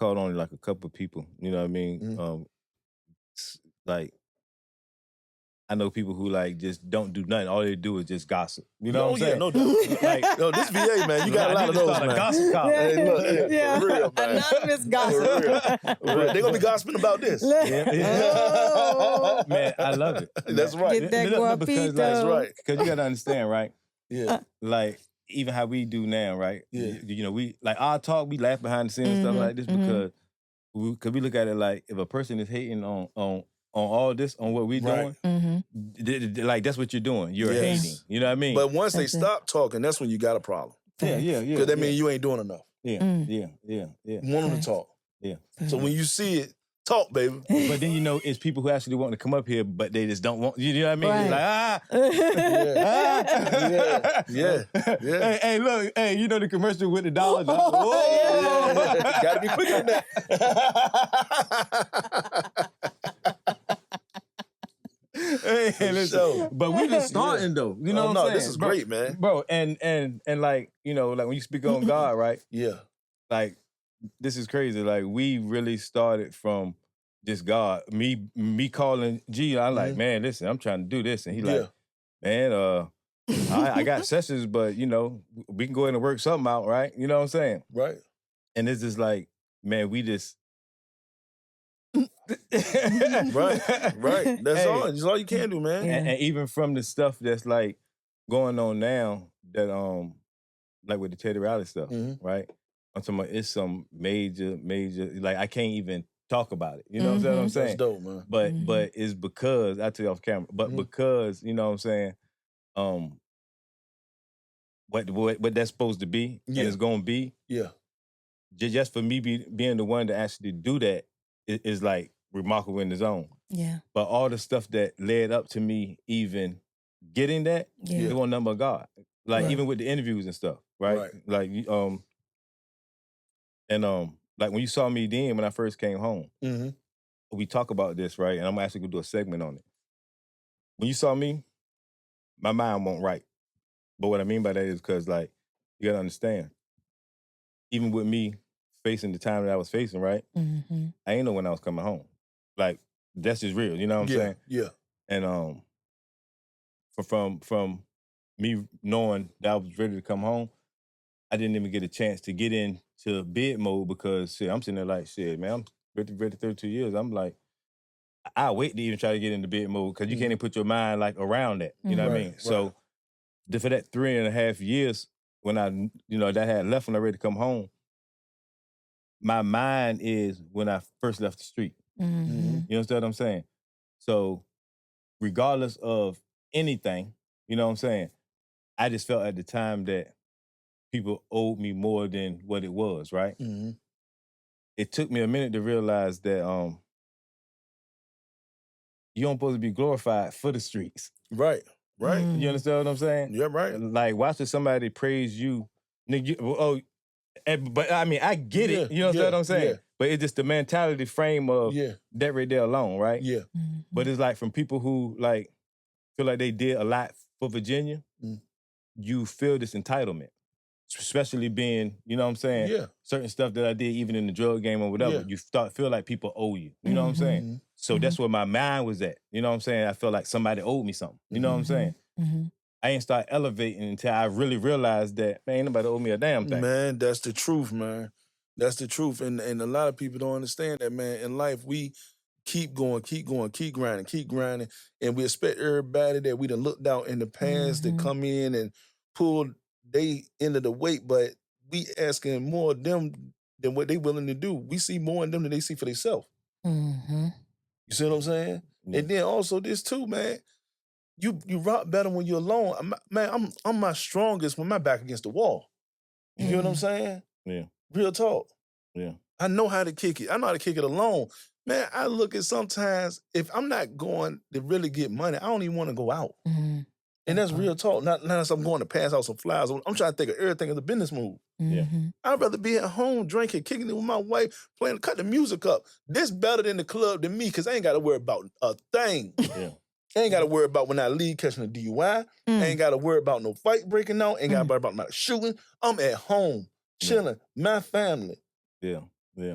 on like a couple of people, you know what I mean? Like I know people who like just don't do nothing. All they do is just gossip. You know what I'm saying? No doubt. Like, Yo, this VA, man, you got a lot of those, man. Gossip column. Hey, look, for real, man. Anonymous gossip. For real. They're going to be gossiping about this. Oh. Man, I love it. That's right. Get that Because, guapito. That's right. Because you got to understand, right? Yeah. Like, even how we do now, right? Yeah. You know, we, like, our talk, we laugh behind the scenes and stuff like this because we look at it like, if a person is hating on all this, on what we doing, like, that's what you're doing. You're hating. You know what I mean? But once they stop talking, that's when you got a problem. Yeah. Because that means you ain't doing enough. Yeah. You want them to talk. Yeah. So when you see it, talk, baby. But then, you know, it's people who actually want to come up here, but they just don't want, you know what I mean? Right. It's like, Yeah. Hey, look, hey, you know the commercial with the dollars? Gotta be quick on that. Hey, listen, but we just starting though. You know what I'm saying? This is great, man. Bro, and like, you know, like when you speak on God, right? Yeah. Like, this is crazy. Like, we really started from just God. Me calling G, I'm like, man, listen, I'm trying to do this. And he like, man, I got sessions, but, you know, we can go in and work something out, right? You know what I'm saying? Right. And it's just like, man, we just... right. That's all you can do, man. And even from the stuff that's like going on now, that like with the Teddy Riley stuff, right? I'm talking about it's some major, like I can't even talk about it. You know what I'm saying? That's dope, man. But it's because I tell you off camera, but because, you know what I'm saying, what that's supposed to be and it's gonna be. Yeah. Just for me being the one to actually do that is like remarkable in its own. Yeah. But all the stuff that led up to me even getting that, it wasn't nothing but God. Like even with the interviews and stuff, right? Like like when you saw me then when I first came home, we talk about this, right? And I'm actually gonna do a segment on it. When you saw me, my mind won't right. But what I mean by that is because like you gotta understand, even with me facing the time that I was facing, right? I ain't know when I was coming home. Like, that's just real, you know what I'm saying? Yeah. And from me knowing that I was ready to come home, I didn't even get a chance to get into bid mode because shit, I'm sitting there like, shit, man, I'm ready 32 years. I'm like, I wait to even try to get into bid mode because you can't even put your mind like around that. You know what I mean? So for that 3.5 years when I, you know, that had left when I ready to come home, my mind is when I first left the street. You understand what I'm saying? So regardless of anything, you know what I'm saying, I just felt at the time that people owed me more than what it was, right? It took me a minute to realize that you don't supposed to be glorified for the streets. Right. You understand what I'm saying? Yeah, right. Like, watching somebody praise you, nigga, but I mean, I get it. You know what I'm saying? Yeah. But it's just the mentality frame of that right there alone, right? Yeah. But it's like from people who like feel like they did a lot for Virginia, you feel this entitlement. Especially being, you know what I'm saying? Certain stuff that I did even in the drug game or whatever, you feel like people owe you. You know what I'm saying? So that's where my mind was at. You know what I'm saying? I felt like somebody owed me something. You know what I'm saying? I ain't start elevating until I really realized that, man, ain't nobody owe me a damn thing. Man, that's the truth, man. That's the truth. And a lot of people don't understand that, man. In life, we keep going, keep grinding. And we expect everybody that we done looked out in the past to come in and pull they end of the weight, but we asking more of them than what they willing to do. We see more in them than they see for themselves. You see what I'm saying? And then also this too, man. You rock better when you're alone. I'm my strongest when my back against the wall. You hear what I'm saying? Yeah. Real talk. Yeah. I know how to kick it. I know how to kick it alone. Man, I look at sometimes, if I'm not going to really get money, I don't even want to go out. And that's real talk. Not unless I'm going to pass out some flyers. I'm trying to think of everything as a business move. I'd rather be at home drinking, kicking it with my wife, playing, cut the music up. This better than the club than me because I ain't got to worry about a thing. I ain't got to worry about when I leave catching a DUI. I ain't got to worry about no fight breaking out. Ain't got to worry about my shooting. I'm at home, chilling, my family. Yeah.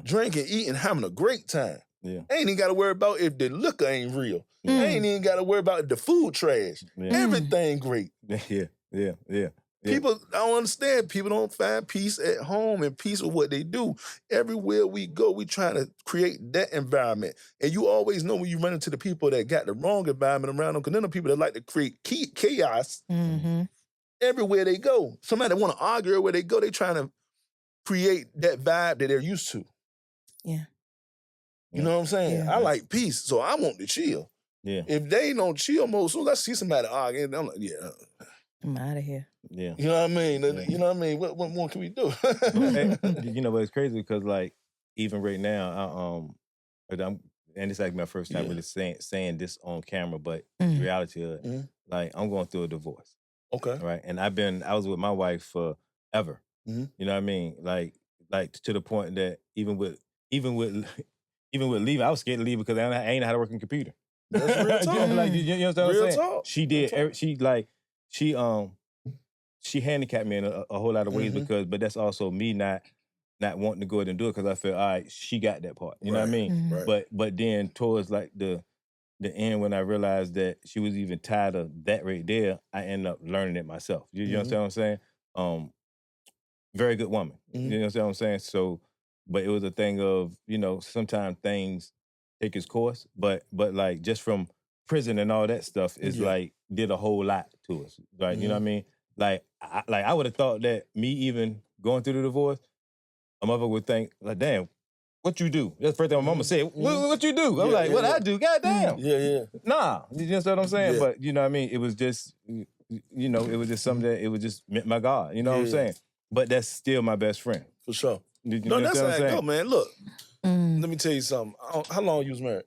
Drinking, eating, having a great time. Yeah. I ain't even got to worry about if the liquor ain't real. I ain't even got to worry about if the food trash. Everything great. Yeah. People, I don't understand. People don't find peace at home and peace with what they do. Everywhere we go, we trying to create that environment. And you always know when you run into the people that got the wrong environment around them, because then the people that like to create chaos everywhere they go. Somebody want to argue where they go, they trying to create that vibe that they're used to. Yeah. You know what I'm saying? Yeah. I like peace, so I want to chill. Yeah. If they ain't on chill mode, so let's see somebody arguing. I'm like, I'm out of here. Yeah. You know what I mean? You know what I mean? What more can we do? Hey, you know, but it's crazy because like even right now, and it's like my first time really saying this on camera, but the reality of it, like I'm going through a divorce. Okay. Right. And I was with my wife forever. You know what I mean? Like to the point that even with leaving, I was scared to leave because I ain't know how to work a computer. That's real talk. Like, you know what I'm Real saying? talk. She did. She handicapped me in a whole lot of ways but that's also me not wanting to go ahead and do it because I feel, all right, she got that part. You know what I mean? Right. But then towards like the end when I realized that she was even tired of that right there, I ended up learning it myself. You understand what I'm saying? Very good woman. You know what I'm saying? So, but it was a thing of, you know, sometimes things take its course, but like just from prison and all that stuff is like did a whole lot to us. Right? You know what I mean? Like I would have thought that me even going through the divorce, a mother would think, like, damn, what you do? That's the first thing my mama said. What you do? I'm like, what I do? Goddamn. Yeah. Nah, you understand what I'm saying? Yeah. But you know what I mean? It was just, you know, it was just something that it was just meant my God. You know what I'm saying? But that's still my best friend. For sure. You No, that's how understand what I'm it saying? go, man. Look, let me tell you something. How long you was married?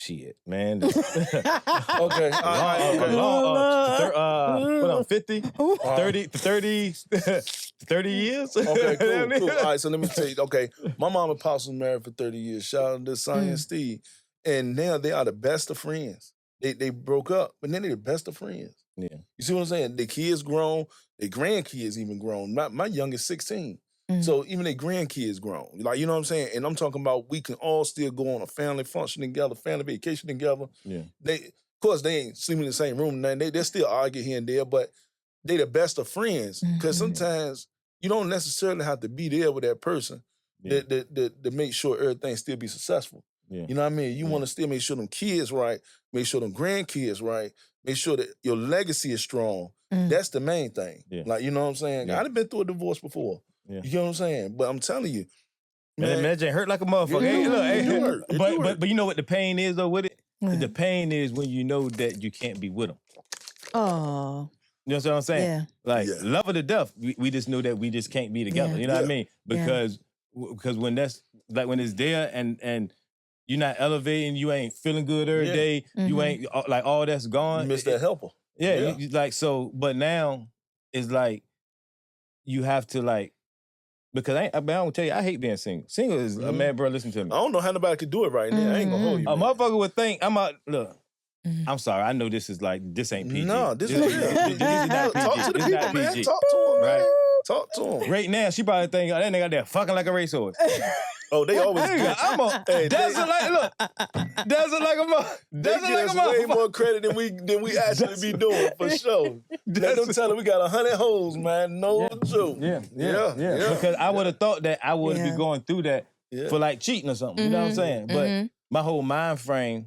Shit, man. Okay. All right. What I'm 50? 30 years? Okay, cool. All right, so let me tell you. Okay, my mom and pops was married for 30 years. Shout out to Sonny and Steve. And now they are the best of friends. They broke up, but then they're the best of friends. Yeah. You see what I'm saying? The kids grown, their grandkids even grown. My youngest 16. So even their grandkids grown. Like, you know what I'm saying? And I'm talking about we can all still go on a family function together, family vacation together. Yeah. Of course, they ain't sleeping in the same room. They still argue here and there, but they the best of friends. Because sometimes you don't necessarily have to be there with that person to make sure everything still be successful. Yeah. You know what I mean? You want to still make sure them kids right, make sure them grandkids right, make sure that your legacy is strong. That's the main thing. Yeah. Like, you know what I'm saying? Yeah. I've been through a divorce before. Yeah. You know what I'm saying? But I'm telling you, Man, that hurt like a motherfucker. But you know what the pain is though with it? The pain is when you know that you can't be with them. Oh. You know what I'm saying? Yeah. Like love her to death. We just know that we just can't be together. You know what I mean? Because when that's like when it's there and you're not elevating, you ain't feeling good every day. You ain't like all that's gone. You miss that helper. Yeah. You, like so. But now it's like you have to like. Because I don't tell you, I hate being single. Single is a man, bro. Listen to me. I don't know how nobody could do it right now. I ain't gonna hold you. A motherfucker would think look. I'm sorry. I know this is like this ain't PG. No, this is not PG. Talk to the people, man. PG. Talk to them, man. Right. Talk to them. Right now, she probably think that nigga out there fucking like a racehorse. Oh, they always Nigga, I'm a desert like a way more credit than we actually be doing for sure. Let them tell them we got 100 hoes, man. No joke. Yeah. Because I would have thought that I would be going through that for like cheating or something. You know what I'm saying? But my whole mind frame,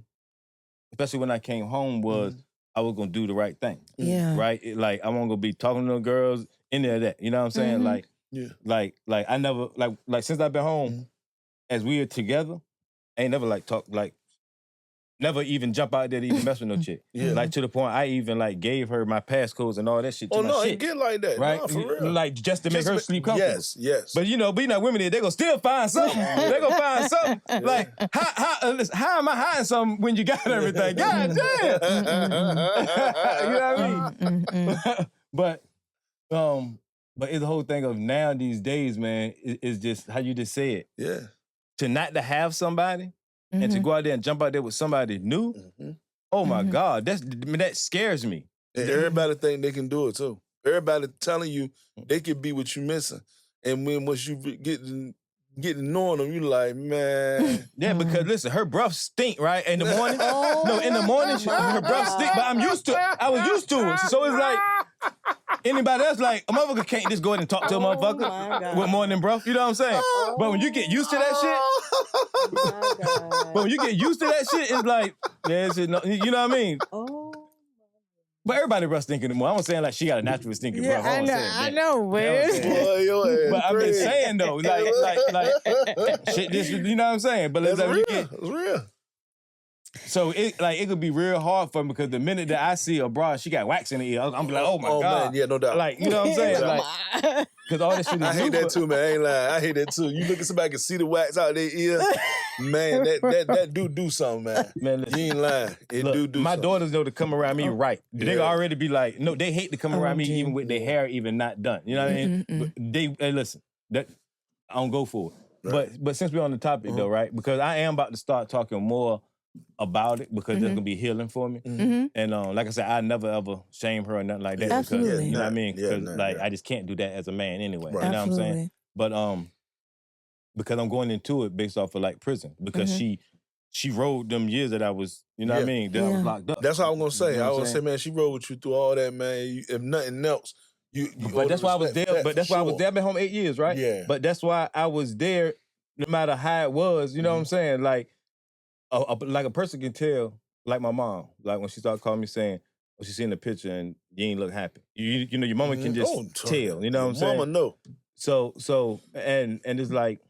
especially when I came home, was I was gonna do the right thing. Yeah. Right? Like I wasn't gonna be talking to the girls, any of that. You know what I'm saying? Like I never like since I've been home. As we are together, I ain't never like talk like never even jump out there to even mess with no chick. Like to the point I even like gave her my passcodes and all that shit. Oh no, it get like that, right? No, for real. Like just to make her sleep comfortable. Yes. But you know, being that women, they gonna still find something. They gonna find something. Like how am I hiding something when you got everything? God damn. You know what I mean? But it's the whole thing of now these days, man, is just how you just say it. Yeah. To not to have somebody and to go out there and jump out there with somebody new, oh my God, that scares me. And everybody think they can do it too. Everybody telling you they could be what you missing. And once you get getting knowing them, you like, man. Yeah, because listen, her breath stink, right? In the morning. No, in the morning, her breath stink, but I was used to it. So it's like, anybody else, like, a motherfucker can't just go ahead and talk to a motthfucker with morning breath. You know what I'm saying? But when you get used to that shit, but when you get used to that shit, it's like, yeah, it's, you know what I mean? But everybody breath stinking in the morning. I'm not saying like she got a naturally stinking breath. I know, man. But I'm just saying though, like shit. This, you know what I'm saying? But it's like, real. It's real. So it could be real hard for me because the minute that I see a bra, she got wax in the ear, I'm like, oh my God. Man, yeah, no doubt. Like, you know what I'm saying? Like, because all this shit is I hate that too, man. I ain't lying. I hate that too. You look at somebody can see the wax out their ear, man. That do something, man. Man, you ain't lying. It look, do. My something. daughters know to come around me right. They already be like, no, they hate to come around me even with their hair even not done. You know what I mean? But they listen. That I don't go for it. Right. But since we're on the topic though, right? Because I am about to start talking more about it because that's gonna be healing for me. And like I said, I never ever shame her or nothing like that. Absolutely. Because, you know what I mean? Because Yeah, I just can't do that as a man anyway. Right. You know what I'm saying? Absolutely. But because I'm going into it based off of like prison because she rode them years that I was, you know what I mean? That I was locked up. That's what I was gonna say. You know I what was I'm gonna say, man, she rode with you through all that, man. If nothing else, you but that's why I was there. But that's why I was there. I've been home 8 years, right? Yeah. But that's why I was there, no matter how it was. You know what I'm saying? Like, like a person can tell. Like my mom, like when she started calling me saying, "Oh, she seen the picture and you ain't look happy." You know, your mama can just tell. You know what I'm saying? Mama know. So and it's like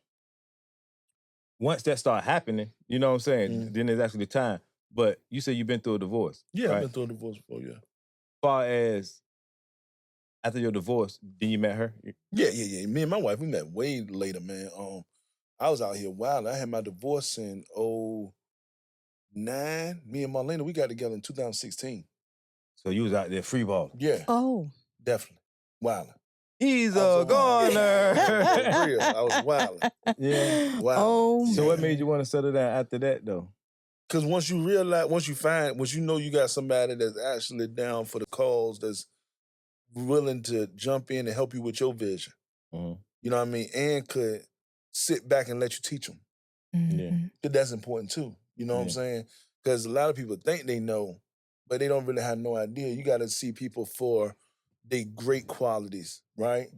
once that start happening, you know what I'm saying? Then there's actually time. But you say you've been through a divorce. Yeah, right? I've been through a divorce before. Yeah. As far as after your divorce, then you met her? Yeah. Me and my wife, we met way later, man. I was out here wild. I had my divorce in 2009. Me and Marlena, we got together in 2016. So you was out there free ball. Yeah. Oh. Definitely. Wildin'. He's a goner. For real. I was wildin'. Yeah. Wow. Oh. So what made you want to settle down after that though? Because once you realize, once you know you got somebody that's actually down for the cause, that's willing to jump in and help you with your vision, you know what I mean, and could sit back and let you teach them. Yeah. That's important too. You know what I'm saying? Because a lot of people think they know, but they don't really have no idea. You got to see people for their great qualities, right?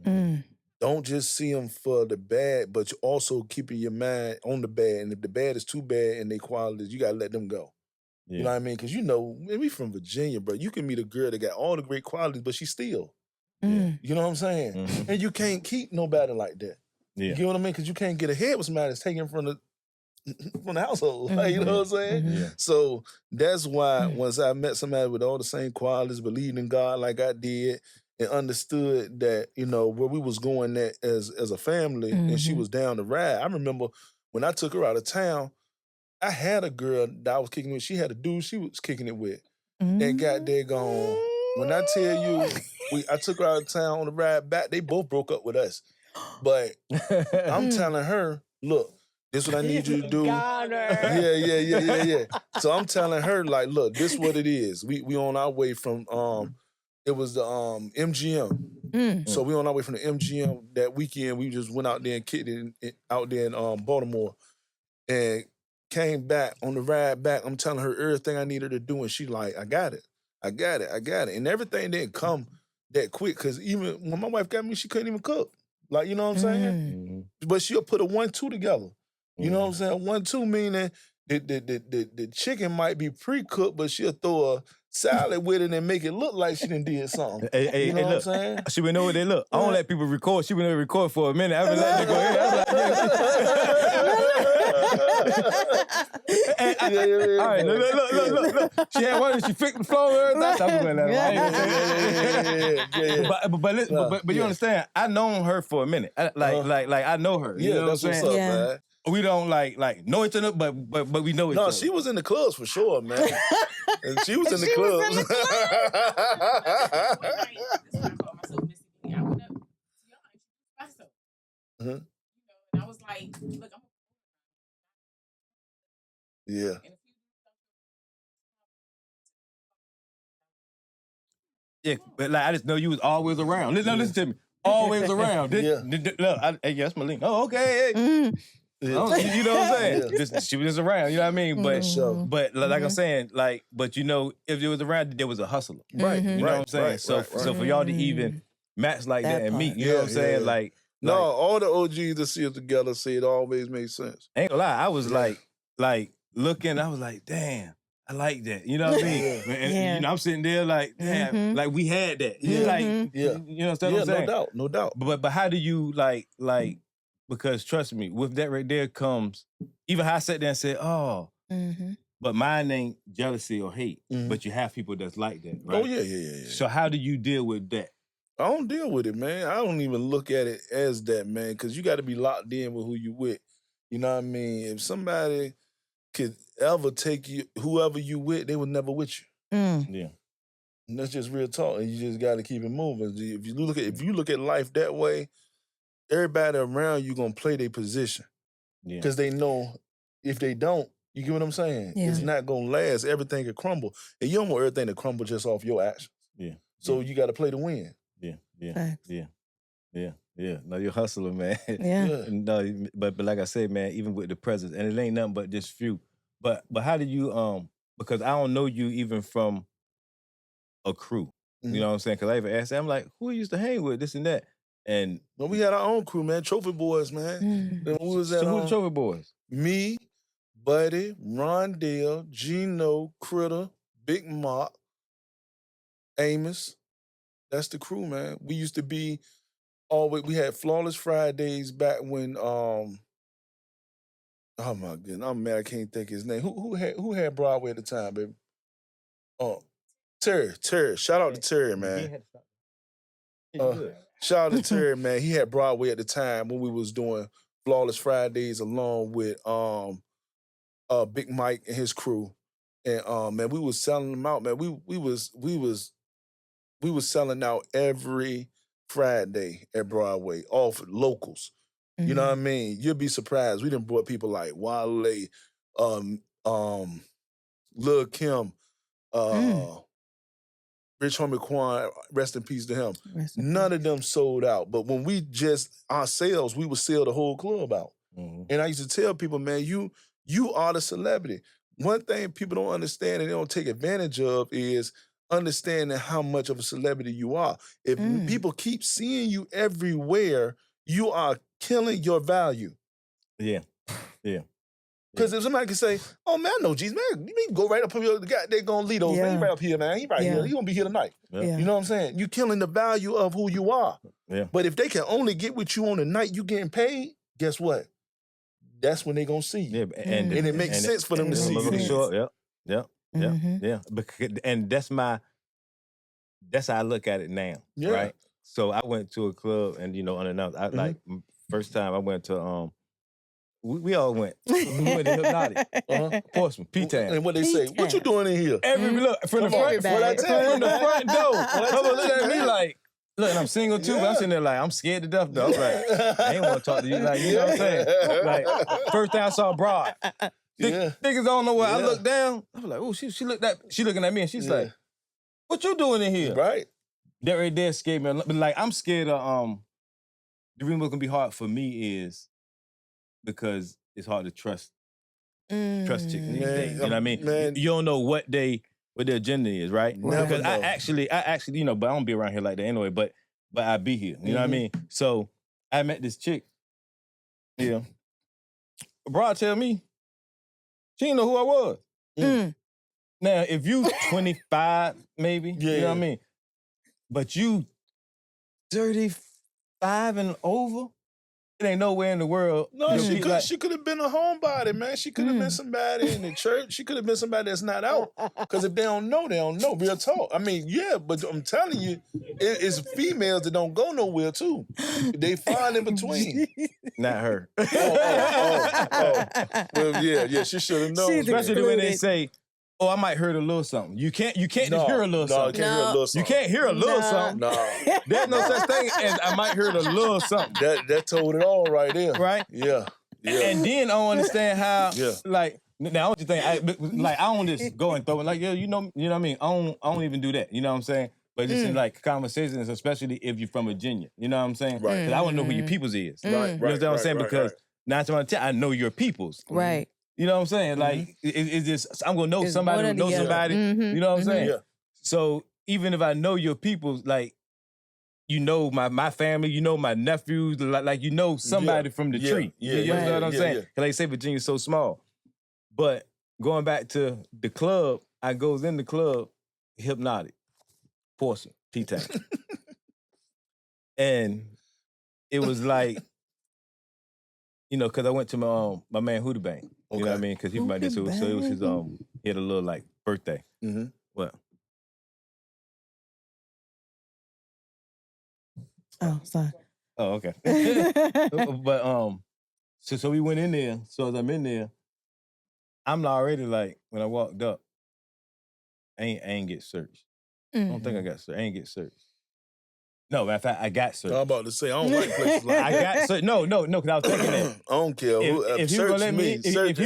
Don't just see them for the bad, but you also keeping your mind on the bad. And if the bad is too bad in their qualities, you got to let them go. Yeah. You know what I mean? Because you know, man, we from Virginia, bro. You can meet a girl that got all the great qualities, but she's still. You know what I'm saying? And you can't keep nobody like that. You know what I mean? Because you can't get ahead with somebody that's taken from the household. Like, you know what I'm saying? So that's why once I met somebody with all the same qualities, believed in God like I did, and understood that, you know, where we was going at as a family, and she was down the ride. I remember when I took her out of town, I had a girl that I was kicking with. She had a dude she was kicking it with. And got there gone. When I tell you, I took her out of town on the ride back, they both broke up with us. But I'm telling her, look, this what I need you to do. Yeah. So I'm telling her, like, look, this what it is. We on our way from it was the MGM. So we on our way from the MGM that weekend. We just went out there and kicked it out there in Baltimore. And came back on the ride back. I'm telling her everything I needed her to do, and she like, I got it. And everything didn't come that quick, because even when my wife got me, she couldn't even cook. Like, you know what I'm saying? But she'll put a 1-2 together. You know what I'm saying? 1-2 meaning the chicken might be pre-cooked, but she'll throw a salad with it and make it look like she done did something. Hey, you know what look, I'm saying? She would know what they look. I don't let people record. She would never record for a minute. I've been letting her go ahead. All right, look. She had one and she fixed the floor and everything. But you understand, I known her for a minute. Like I know her. You know that's what I'm what's saying? up, man. We don't like know each other, but we know each other. No, she was in the clubs for sure, man. And she was in the clubs. And I was like, look, I'm yeah. Yeah, but like I just know you was always around. Listen to me. always around. Yeah. Look, hey, that's Malina. Oh, okay. Hey. Mm. Oh, you know what I'm saying? Yeah. She was just around, you know what I mean? But Mhm. but like I'm saying, like, but you know, if it was around, there was a hustler. Right, Mhm. You know what I'm saying? right, so right, so for y'all to even match like that, That and meet, part. you know what I'm saying? Yeah. Like, No, all the OGs that see us together say it always made sense. ain't gonna lie, I was Yeah. like looking, I was like, damn, I like that. You know what I mean? Yeah. And, Yeah. you know, I'm sitting there like, damn, like we had that. You Yeah. like, Yeah. you know what I'm saying? No doubt. But how do you like because trust me, with that right there comes, even how I sat there and said, oh, but mine ain't jealousy or hate, but you have people that's like that, right? Oh yeah. So how do you deal with that? I don't deal with it, man. I don't even look at it as that, man, because you got to be locked in with who you with. You know what I mean? If somebody could ever take you, whoever you with, they were never with you. Yeah. And that's just real talk. And you just got to keep it moving. If you look at life that way, everybody around you gonna play their position. Yeah. Because they know if they don't, you get what I'm saying? Yeah. It's not gonna last. Everything can crumble. And you don't want everything to crumble just off your actions. Yeah. So you got to play to win. Facts. Yeah. No, you're a hustler, man. Yeah. No, but like I said, man, even with the presence, and it ain't nothing but just few. But how do you because I don't know you even from a crew. You know what I'm saying? Because I even asked, I'm like, who you used to hang with, this and that. And No, we had our own crew, man. Trophy Boys, man. And we was at so who the Trophy Boys? me, Buddy, Rondell, Gino, Critter, Big Mop, Amos. That's the crew, man. We used to be always. We had Flawless Fridays back when. Oh my goodness, I'm mad. I can't think his name. Who had Broadway at the time, baby? Oh, Terry. Shout out to Terry, man. Shout out to Terry, man. He had Broadway at the time when we was doing Flawless Fridays along with Big Mike and his crew. And man, we was selling them out, man. We was selling out every Friday at Broadway, all for locals. You know what I mean? You'll be surprised. We done brought people like Wale, Lil Kim, Rich Homie Quan, rest in peace to him. None of them sold out. But when we just ourselves, we would sell the whole club out. And I used to tell people, man, you are the celebrity. One thing people don't understand and they don't take advantage of is understanding how much of a celebrity you are. If people keep seeing you everywhere, you are killing your value. Yeah. Because if somebody can say, oh man, I know Jesus, man, you can go right up here, the guy, they're gonna lead those, man, he right up here, man. He right here. He gonna be here tonight. Yeah. You know what I'm saying? You killing the value of who you are. Yeah. But if they can only get with you on the night you getting paid, guess what? That's when they gonna see you. Yeah, and it makes sense for them to see you. Sure. Yeah. And that's how I look at it now. Yeah. Right. So I went to a club and unannounced. I like first time I went to we all went. We went to Hypnotic. Portsmouth, P-Town. And what they say, what you doing in here? Look, from the front door. Look at me like, look, and I'm single too, but I'm sitting there like, I'm scared to death though. I'm like, I ain't want to talk to you. Like, you know what I'm saying? Like, first time I saw Broad. Niggas don't know what. I look down. I was like, oh, she looking at me and she's like, what you doing in here? Right. That right there scared me. But like, I'm scared of, the reason what's gonna be hard for me is because it's hard to trust chicks these days. You know what I mean? Man. You don't know what their agenda is, right? Never Because know. I actually, but I don't be around here like that anyway, but I be here. You know what I mean? So I met this chick. Yeah. Broad tell me, she didn't know who I was. Now, if you 25, maybe, you know what I mean? But you 35 and over, it ain't nowhere in the world. No, she could have been a homebody, man. She could have been somebody in the church. She could have been somebody that's not out. Because if they don't know, they don't know. Real talk. I mean, yeah, but I'm telling you, it's females that don't go nowhere too. They find in between. Not her. Well, yeah, she should have known. Especially when they say, oh, I might heard a little something. You can't just hear a little something. Can't hear a little something. You can't hear a little something. No. There's no such thing as I might heard a little something. That told it all right there. Right? Yeah. And then I don't understand how, Yeah. like, now I don't just think, I don't just go and throw it. Like, you know what I mean? I don't even do that. You know what I'm saying? But it's in like conversations, especially if you're from Virginia. You know what I'm saying? Right. Because I want to know who your peoples is. Right, You know what I'm saying? Because 9 times out of 10, I know your peoples. Right. You know what I'm saying? Like, it's just, I'm going to know somebody who knows somebody. You know what I'm saying? Yeah. So even if I know your peoples, like, you know my family, you know my nephews, like you know somebody from the tree. You know what I'm saying? Because they say Virginia's so small. But going back to the club, I goes in the club, Hypnotic, Portia, T-Time. And it was like, you know, because I went to my man Hootie Bang. You know what I mean? Because he's my this, so it was his he had a little like birthday. Well. Oh, sorry. Oh, okay. But so we went in there. So as I'm in there, I'm already like, when I walked up, I ain't get searched. I don't think I got searched. I ain't get searched. No, matter of fact, I got searched. I'm about to say, I don't like places like that. I got searched. No, because I was thinking that. I don't care. If you were gonna let me in, if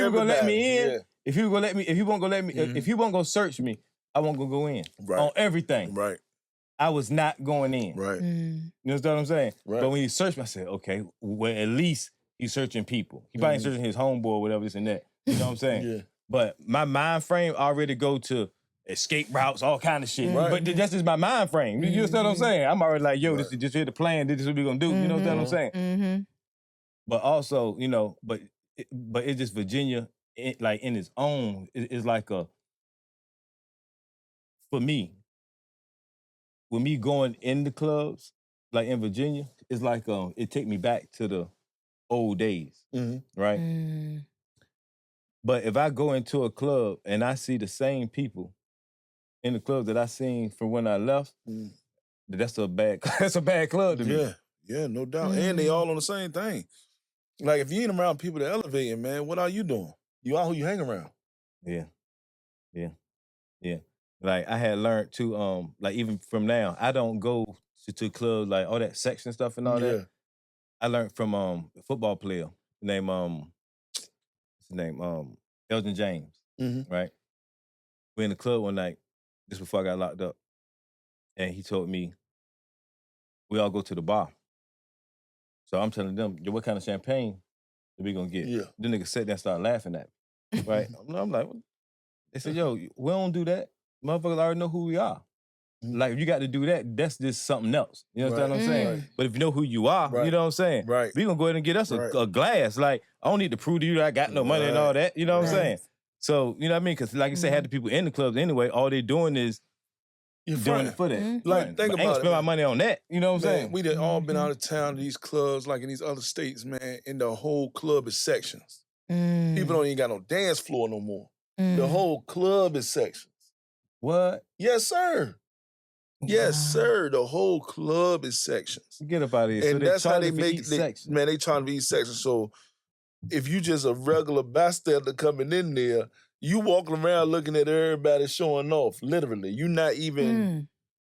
you were gonna let me in, if you won't gonna search me, I won't go in. Right. On everything. Right. I was not going in. Right. You understand what I'm saying? Right. But when he searched me, I said, okay, well, at least he's searching people. He probably ain't searching his homeboy or whatever, this and that. You know what I'm saying? Yeah. But my mind frame already go to escape routes, all kind of shit. Right. But that's just my mind frame. You understand what I'm saying? I'm already like, yo, this is just here the plan. This is what we're gonna do. You know what I'm saying? But also, you know, but it's just Virginia, like in its own, it's like a, for me, with me going in the clubs, like in Virginia, it's like it take me back to the old days, right? But if I go into a club and I see the same people in the club that I seen from when I left, that's a bad club to me. Yeah, no doubt. And they all on the same thing. Like if you ain't around people that elevating, man, what are you doing? You are who you hang around. Yeah. Like I had learned to like even from now, I don't go to clubs like all that section stuff and all that. I learned from a football player named what's his name? Elgin James. Right? We're in the club one night, just before I got locked up. And he told me, we all go to the bar. So I'm telling them, yo, what kind of champagne are we gonna get? Yeah. The nigga sat there and started laughing at me. Right? I'm like, what? They said, yo, we don't do that. Motherfuckers already know who we are. Like, if you got to do that, that's just something else. You understand what I'm saying? Right. But if you know who you are, you know what I'm saying? Right. We gonna go ahead and get us a glass. Like, I don't need to prove to you that I got no money and all that. You know what I'm saying? So, you know what I mean? Because like you said, had the people in the clubs anyway, all they doing is doing it for that. Like, think I ain't about gonna it. spend my money on that. You know what I'm saying? We done all been out of town to these clubs, like in these other states, man, and the whole club is sections. People don't even got no dance floor no more. The whole club is sections. What? Yes, sir. Yes, sir. The whole club is sections. Get up out of here. And so that's how they charging for make each it. section. Man, they trying to be each section. So if you just a regular bystander coming in there, you walking around looking at everybody showing off, literally. You're not even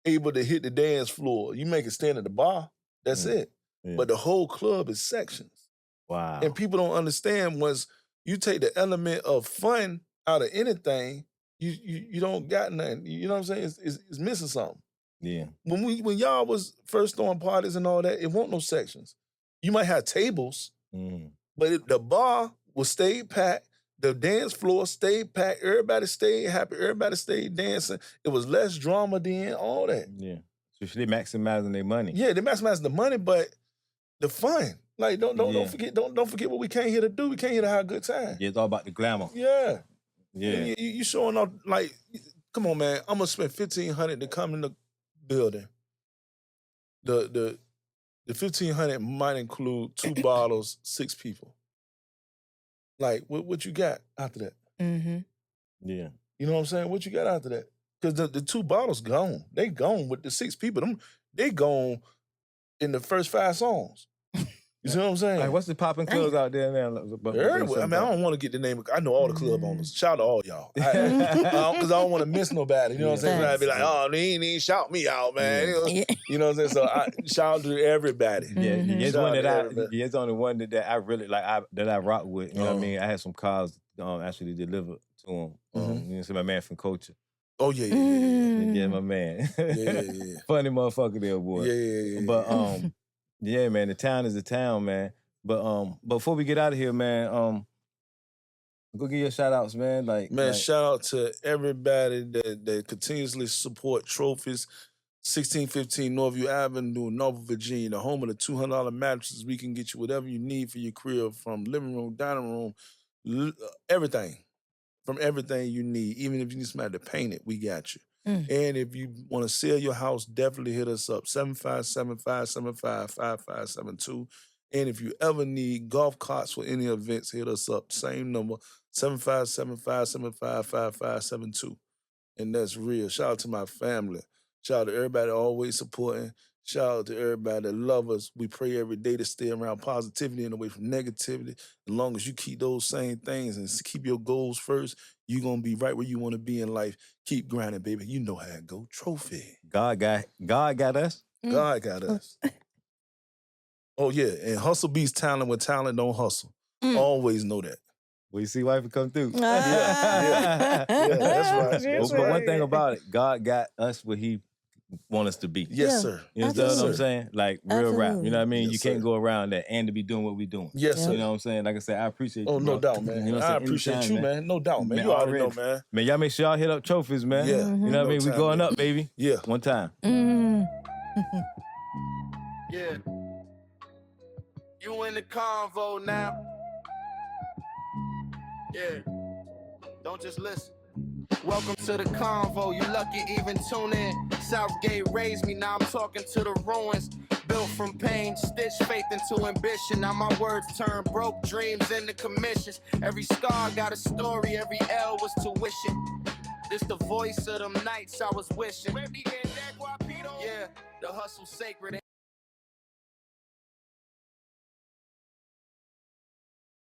able to hit the dance floor. You make a stand at the bar, that's it. Yeah. But the whole club is sections. Wow. And people don't understand once you take the element of fun out of anything, you don't got nothing. You know what I'm saying? It's missing something. Yeah. When y'all was first throwing parties and all that, it won't no sections. You might have tables, but the bar will stay packed. The dance floor stayed packed. Everybody stayed happy. Everybody stayed dancing. It was less drama then, all that. Yeah. So they maximizing their money. Yeah, they maximizing the money, but the fun. Like don't forget what we came here to do. We came here to have a good time. Yeah, it's all about the glamour. Yeah. Yeah. You showing off, like, come on, man. I'm gonna spend $1,500 to come in the building. The $1,500 might include 2 bottles, 6 people. Like, what you got after that? Yeah. You know what I'm saying? What you got after that? Because the 2 bottles gone. They gone with the 6 people. They gone in the first 5 songs. You see what I'm saying? Like, what's the popping clubs out there now? Everywhere. I mean, I don't want to get the name. I know all the club owners. Shout out to all y'all. Because I don't want to miss nobody. You know what I'm saying? I'd be like, oh, they ain't even shout me out, man. You know what I'm saying? So I shout out to everybody. Yeah, it's only one that I really like. That I rock with. You know what I mean? I had some cars actually delivered to him. You know, so my man from Culture. Oh yeah. Yeah, my man. Yeah. Funny motherfucker there, boy. Yeah. But yeah, man, the town is the town, man. But before we get out of here, man, go give your shout outs, man. Man, shout out to everybody that continuously support Trophies. 1615 Northview Avenue, Norfolk, Virginia, the home of the $200 mattresses. We can get you whatever you need for your crib, from living room, dining room, everything. From everything you need. Even if you need somebody to paint it, we got you. And if you want to sell your house, definitely hit us up, 757-575-5572. And if you ever need golf carts for any events, hit us up. Same number, 757-575-5572. And that's real. Shout out to my family. Shout out to everybody always supporting. Shout out to everybody that love us. We pray every day to stay around positivity and away from negativity. As long as you keep those same things and keep your goals first, you're going to be right where you want to be in life. Keep grinding, baby. You know how it go. Trophy. God got us. God got us. Oh, yeah. And hustle beats talent when talent don't hustle. Always know that. Well, you see wifey come through. Yeah, that's right. But one thing about it, God got us where he want us to be. Yes, sir. You understand what I'm saying? Like real rap. You know what I mean? Yes, you can't sir. go around that and to be doing what we doing. Yes, sir. You know what I'm saying? Like I said, I appreciate you. Oh, no bro. doubt, man. You know what I'm I saying? appreciate Anytime, you, man. No doubt, man. You already know, man. Man, y'all make sure y'all hit up Trophies, man. Yeah. You know what I mean? We time, going man. up, baby. Yeah. One time. Yeah. You in the convo now. Yeah. Don't just listen. Welcome to the convo. You lucky even tune in. Southgate raised me. Now I'm talking to the ruins. Built from pain, stitch faith into ambition. Now my words turn broke dreams into commissions. Every scar got a story. Every L was tuition. This the voice of them nights I was wishing. Yeah, the hustle sacred.